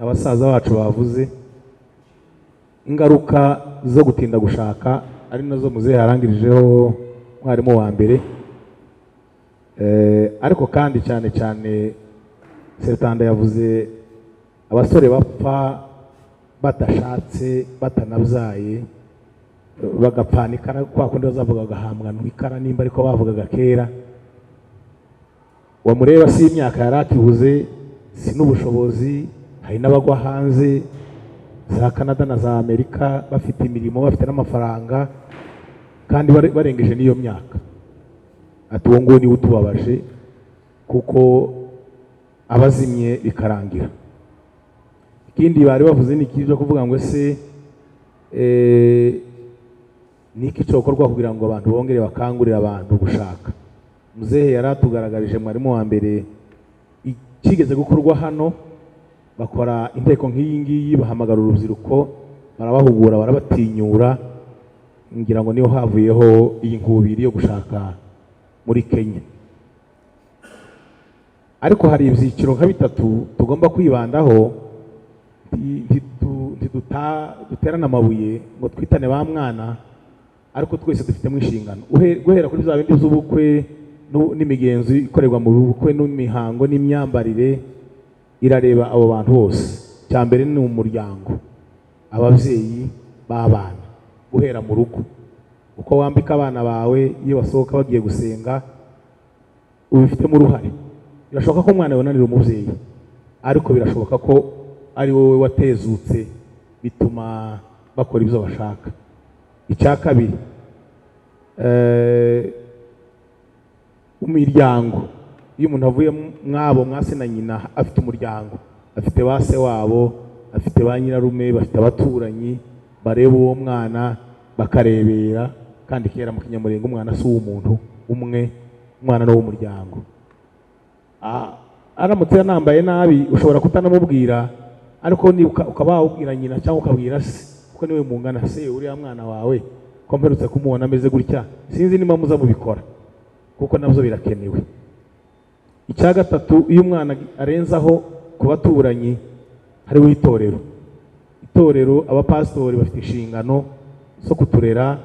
abasaza bacu bavuze ingaruka zo gutinda gushaka ari nazo muzehe yarangirijeho mwarimu wa mbere ariko kandi cyane cyane Sertanda yavuze abasore bapfa batashatse batanabyaye bagapfana ikara kwa kundi bazavuga gahambwa n'ikara nimba ariko bavugaga kera wamureba si imyaka yarakibuze si n'ubushobozi hari n'abagwa hanze za Canada na za Amerika bafite imirimo bafite n'amafaranga kandi barengeje n'iyo myaka ati uwo nguwo niwe utubabaje kuko abazimye bikarangira. Ikindi bari bavuze ni kizo kuvuga ngo ese niki cyokorwa kugira ngo abantu bongere bakangurira abantu gushaka. Muzehe yaratugaragarije mwarimu wa mbere ikigeze gukorwa hano bakora inteko nk'iyi ngiyi bahamagara urubyiruko barabahugura barabatinyura ngira ngo niyo havuyeho iyi nkubiri yo gushaka muri Kenya. Ariko hari ibyiciro nka bitatu tugomba kwibandaho duterana amabuye ngo twitane ba mwana ariko twese dufite mu inshingano guhera kuri za bindi z'ubukwe n'imigenzo ikorerwa mu bukwe n'imihango n'imyambarire irareba abo bantu bose. Cyambere ni umuryango abavyeyi b'abana guhera mu rugo uko wambika abana bawe iyo basohoka bagiye gusenga ubifitemo uruhare. Birashoboka ko umwana yonanira umuvyeyi ariko birashoboka ko ari wowe watezutse bituma bakora ibyo bashaka. Icya kabiri umuryango iyo umuntu avuye mwabo mwase na nyina afite umuryango afite base wabo afite ba nyirarume bafite abaturanyi bareba uwo mwana bakarebera kandi kera mu Kinyamurenga umwana si umuntu umwe umwana no w'umuryango. Aramutse yanambaye nabi ushobora kutanamubwira ariko ni ukaba wabwira nyina cyangwa ukabwira se kuko niwe mungana se uriya mwana wawe ko mperutse kumubona ameze gutya sinzi niba muza mubikora kuko nabyo birakenewe. Icya gatatu iyo umwana arenzaho ku baturanyi hari w'itorero itorero abapastori bafite inshingano zo kuturera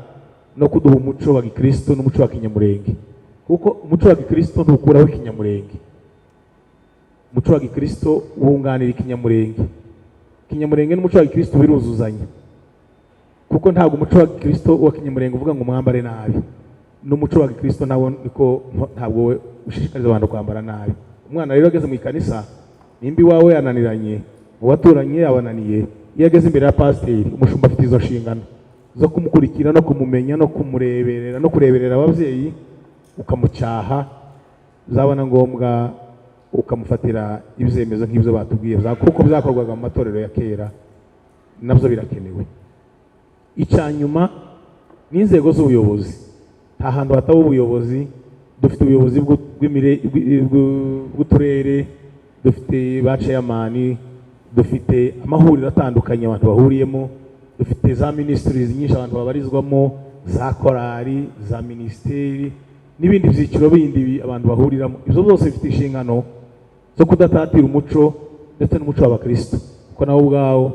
no kuduha umuco wa Gikristo n'umuco wa Kinyamurenge kuko umuco wa Gikristo ntukuraho Kinyamurenge. Umuco wa Gikristo wunganira Ikinyamurenge. Kinyamurenge n'umuco wa Gikristo biruzuzanya kuko ntabwo umuco wa Gikristo wa Kinyamurenge uvuga ngo mwambare nabi n'umuco wa Gikristo nawo niko ntabwo we ushishikariza abantu kwambara nabi. Umwana rero ageze mu ikanisa nimbi wawe yananiranye mu baturanye yabananiye iyo ageze imbere ya pasiteri umushumba afite izo nshingano zo kumukurikira no kumumenya no kumureberera no kureberera ababyeyi ukamucyaha uzabona ngombwa ukamufatira ibyemezo nk'ibyo batubwiye kuko byakorwaga mu matorero ya kera nabyo birakenewe. Icyanyuma n'inzego z'ubuyobozi nta hantu hataba ubuyobozi dufite ubuyobozi bw'uturere dufite ba chairman dufite amahuriro atandukanye abantu bahuriyemo dufite za ministries nyinshi abantu babarizwamo za korali za ministeri n'ibindi byiciro bindi abantu bahuriramo. Ibyo byose bifite inshingano zo kudatatira umuco ndetse n'umuco w'abakristo kuko nawo ubwawo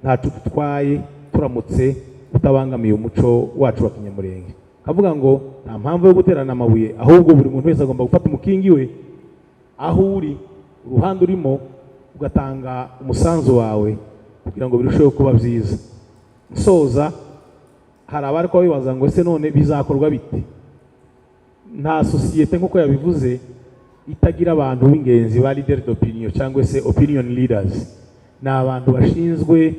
ntacu tutwaye turamutse utabangamiye umuco wacu wa Kinyamurenge. Kavuga ngo nta mpamvu yo guterana amabuye ahubwo buri muntu wese agomba gufata umukingi we aho uri uruhande urimo ugatanga umusanzu wawe kugira ngo birusheho kuba byiza. Nsoza hari abari ko bibaza ngo ese none bizakorwa bite. Nta sosiyete nk'uko yabivuze itagira abantu b'ingenzi ba leader d'opinion cyangwa se opinion leaders. Ni abantu bashinzwe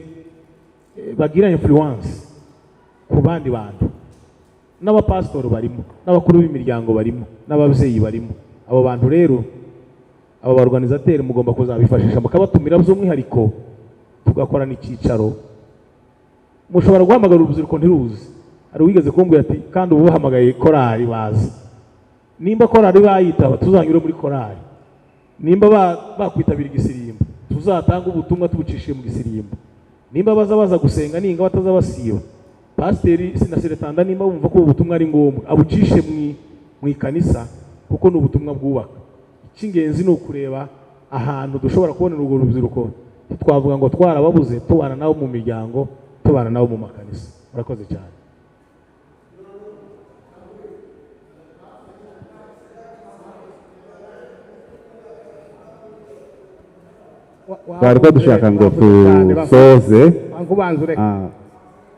bagira influence ku bandi bantu, n'abapasitori barimo, n'abakuru b'imiryango barimo, n'ababyeyi barimo. Abo bantu rero, abo barwanizateri mugomba kuzabifashisha mukabatumira by'umwihariko tugakorana icyicaro. Mushobora guhamagara urubyiruko ntiruzi. Hari uwigeze kumbwira ati kandi ubu bahamagaye korali bazi. Nimba korali bayitaba tuzanyure muri korali. Nimba bakwitabira igisirimbo tuzatanga ubutumwa tubucishiye mu gisirimbo. Nimba baza gusenga ninga batazabasiba, pasiteri sinaseretanda nimba bumva ko ubutumwa ari ngombwa abucishe mu ikanisa kuko ni ubutumwa bwubaka. Icy'ingenzi ni ukureba ahantu dushobora kubonera urwo rubyiruko, twavuga ngo twarababuze tubana nabo mu miryango, tubana nabo mu makanisa. Murakoze cyane. twari ko dushaka ngo tusoze.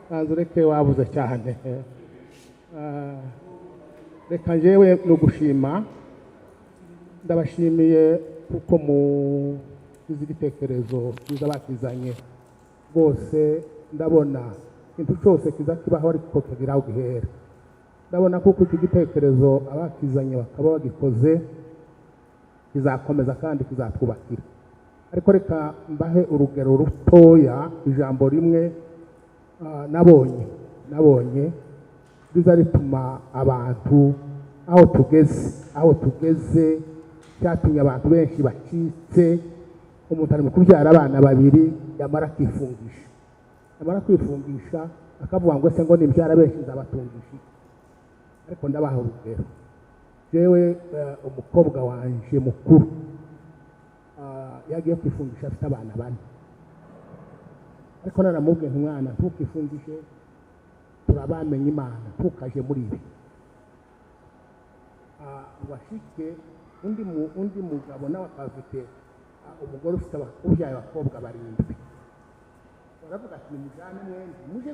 banza ureke wabuze cyane. Reka njyewe no gushima, ndabashimiye kuko mugize igitekerezo cyiza bakizanye bose. Ndabona ikintu cyose kiza kibaho ariko kagira aho gihera. Ndabona kuko iki gitekerezo abakizanye bakaba bagikoze kizakomeza kandi kizatwubakira. Ariko reka mbahe urugero rutoya, ijambo rimwe nabonye biza rituma abantu aho tugeze cyatumye abantu benshi bacitse. Umuntu ari mu kubyara abana babiri yamara kwifungisha akavuga ngo ese ngo nimbyara benshi nzabatungisha. Ariko ndabaha urugero. Jewe umukobwa wanje mukuru yagiye kwifungisha afite abana bane, ariko naramubwiye nti mwana ntukifungishe, turabamenye Imana, ntukaje muri ibi. Washike undi mugabo nawe akafite umugore ufite ubyaye abakobwa barindwi. Baravuga ati nimujyane mwembi muje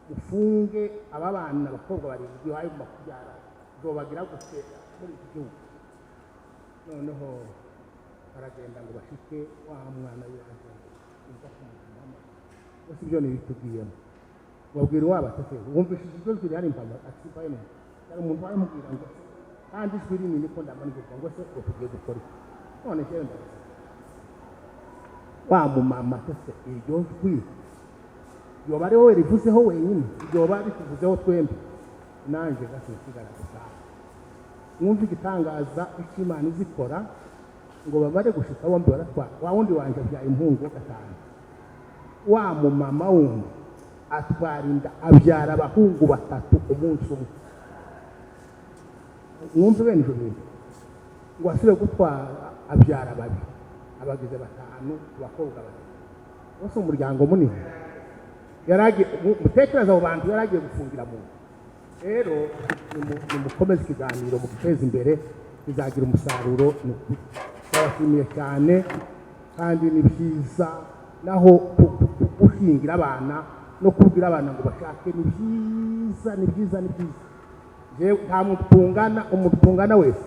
mufunge aba bana abakobwa barindwi wayo makubyara zobagira gute muri iki gihugu. Noneho baragenda ngo bashike wa mwana y'agenda uza kumujyana. Bose ibyo nibitubwiyemo babwira wabatete wumvishije ibyo ziri hari impamvu ati bayine ari umuntu wamubwira ngo kandi ijwi rinini ko ndamanirwa ngo se tugiye gukora. None cyo ndaza wa mumama tese iryo jwi yoba ari wowe rivuzeho wenyine, yoba rituvuzeho twembi, nanjye gasisigara gusa. Mwumva igitangaza Imana izikora ngo bamare gushika bombi baratwara. Wa wundi wanje bya impungu gatanu, wa mumama wundi atwara inda abyara abahungu batatu umunsi umwe. Mwumva bene ijoro ngo asire gutwara abyara babiri, abagize batanu, abakobwa babiri, bose umuryango munini. Yaragiye mutekereza abo bantu yaragiye gufungira mu. Rero nimukomeze ikiganiro mu guteza imbere, bizagira umusaruro. Ndabashimiye cyane kandi ni byiza naho gushingira abana no kubwira abana ngo bashake ni byiza. Jewe nta umuntu tungana wese.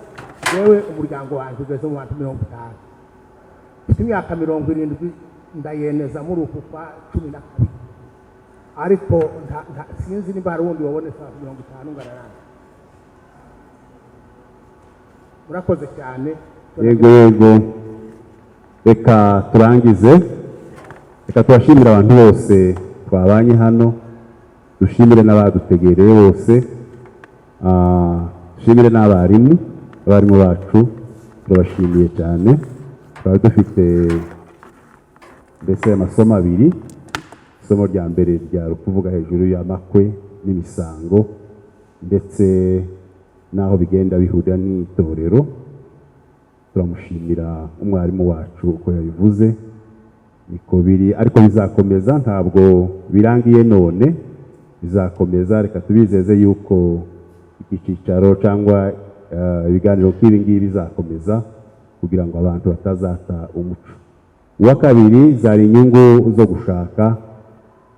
Jewe umuryango wanjye ugeze mu bantu 50. Mfite imyaka 70 ndayeneza muri uku kwa 12. Ariko sinzi nimba hari wundi wabone 50 ngararana. Murakoze cyane. Yego reka turangize. Reka tubashimire abantu bose twabanye hano, dushimire n'abadutegereye bose, dushimire n'abarimu bacu, turabashimiye cyane. Twari dufite mbese amasomo abiri. Isomo rya mbere ryari kuvuga hejuru y'amakwe n'imisango ndetse naho bigenda bihurira n'itorero. Turamushimira umwarimu wacu uko yabivuze, niko biri ariko bizakomeza, ntabwo birangiye none, bizakomeza. Reka tubizeze yuko iki cyicaro cyangwa ibiganiro nk'ibi ngibi bizakomeza kugira ngo abantu batazata umuco. Uwa kabiri zari inyungu zo gushaka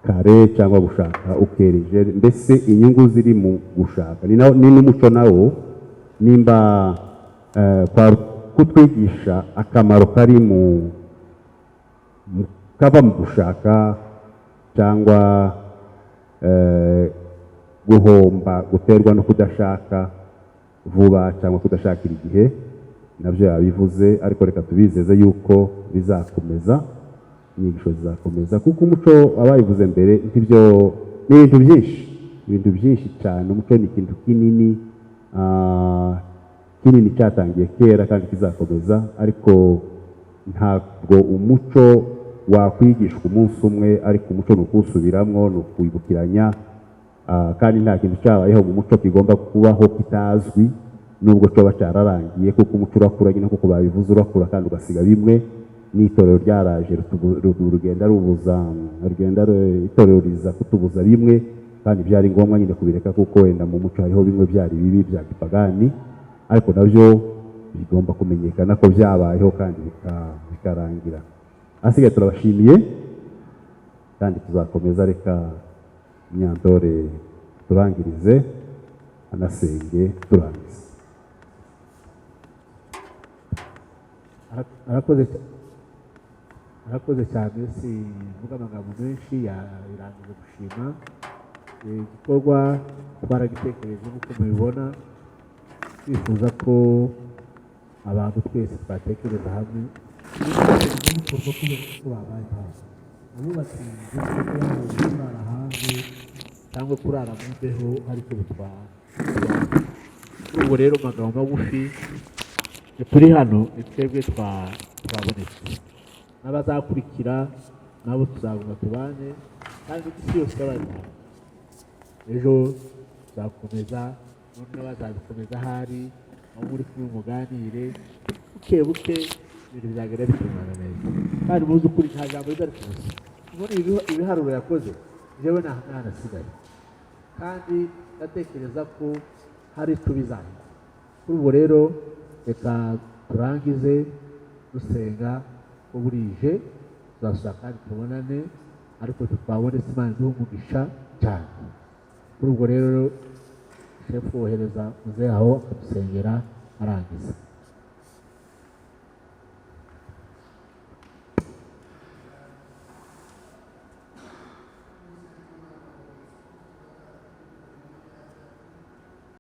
kare cyangwa gushaka ukereje, mbese inyungu ziri mu gushaka ni n'umuco nawo nimba kutwigisha akamaro kari kava mu gushaka cyangwa guhomba guterwa no kudashaka vuba cyangwa kudashakira igihe, nabyo yabivuze, ariko reka tubizeze yuko bizakomeza, inyigisho zizakomeza, kuko umuco abayivuze mbere nk'ibyo ni ibintu byinshi cyane. Umuco ni ikintu kinini cyatangiye kera kandi kizakomeza, ariko ntabwo umuco wakwigishwa umunsi umwe, ariko umuco ni ukuwusubiramwo, ni ukuwibukiranya, kandi nta kintu cyabayeho mu muco kigomba kubaho kitazwi nubwo cyoba cyararangiye, kuko umuco urakura nyine kuko babivuze, urakura kandi ugasiga bimwe. N'itorero ryaraje itorero riza kutubuza bimwe, kandi byari ngombwa nyine kubireka, kuko wenda mu muco hariho bimwe byari bibi bya gipagani, ariko nabyo bigomba kumenyekana ko byabayeho kandi bikarangira. Asigaye turabashimiye kandi tuzakomeza. Reka Myandore turangirize anasenge turangize. arakoze cyane, sivuga amagambo menshi, yarangije gushima igikorwa. Twaragitekereje nk'uko mubibona, twifuza ko abantu twese twatekereza hamwe n'ibikorwa ko babaye hasi abubatse inzu kurara hanze cyangwa kurara mu mbeho ariko bitwara. Ubwo rero amagambo magufi turi hano ni twebwe twabonetse, n'abazakurikira nabo tuzaguma tubane, kandi isi yose y'abanyarwanda ejo tuzakomeza, none bazabikomeza ahari aho muri kumwe muganire buke buke, ibintu bizagenda bitungana neza. Kandi muzi ukuri nta jambo rizari kubusa, ubona ibiharuro yakoze njyewe ntanasigaye, kandi ndatekereza ko hari icyo bizahita. Kuri ubwo rero reka turangize dusenga ko burije, tuzasura kandi tubonane, ariko twabonetse Imana iduhe umugisha cyane. Kuri ubwo rero shefu wohereza muzehe aho akadusengera arangiza.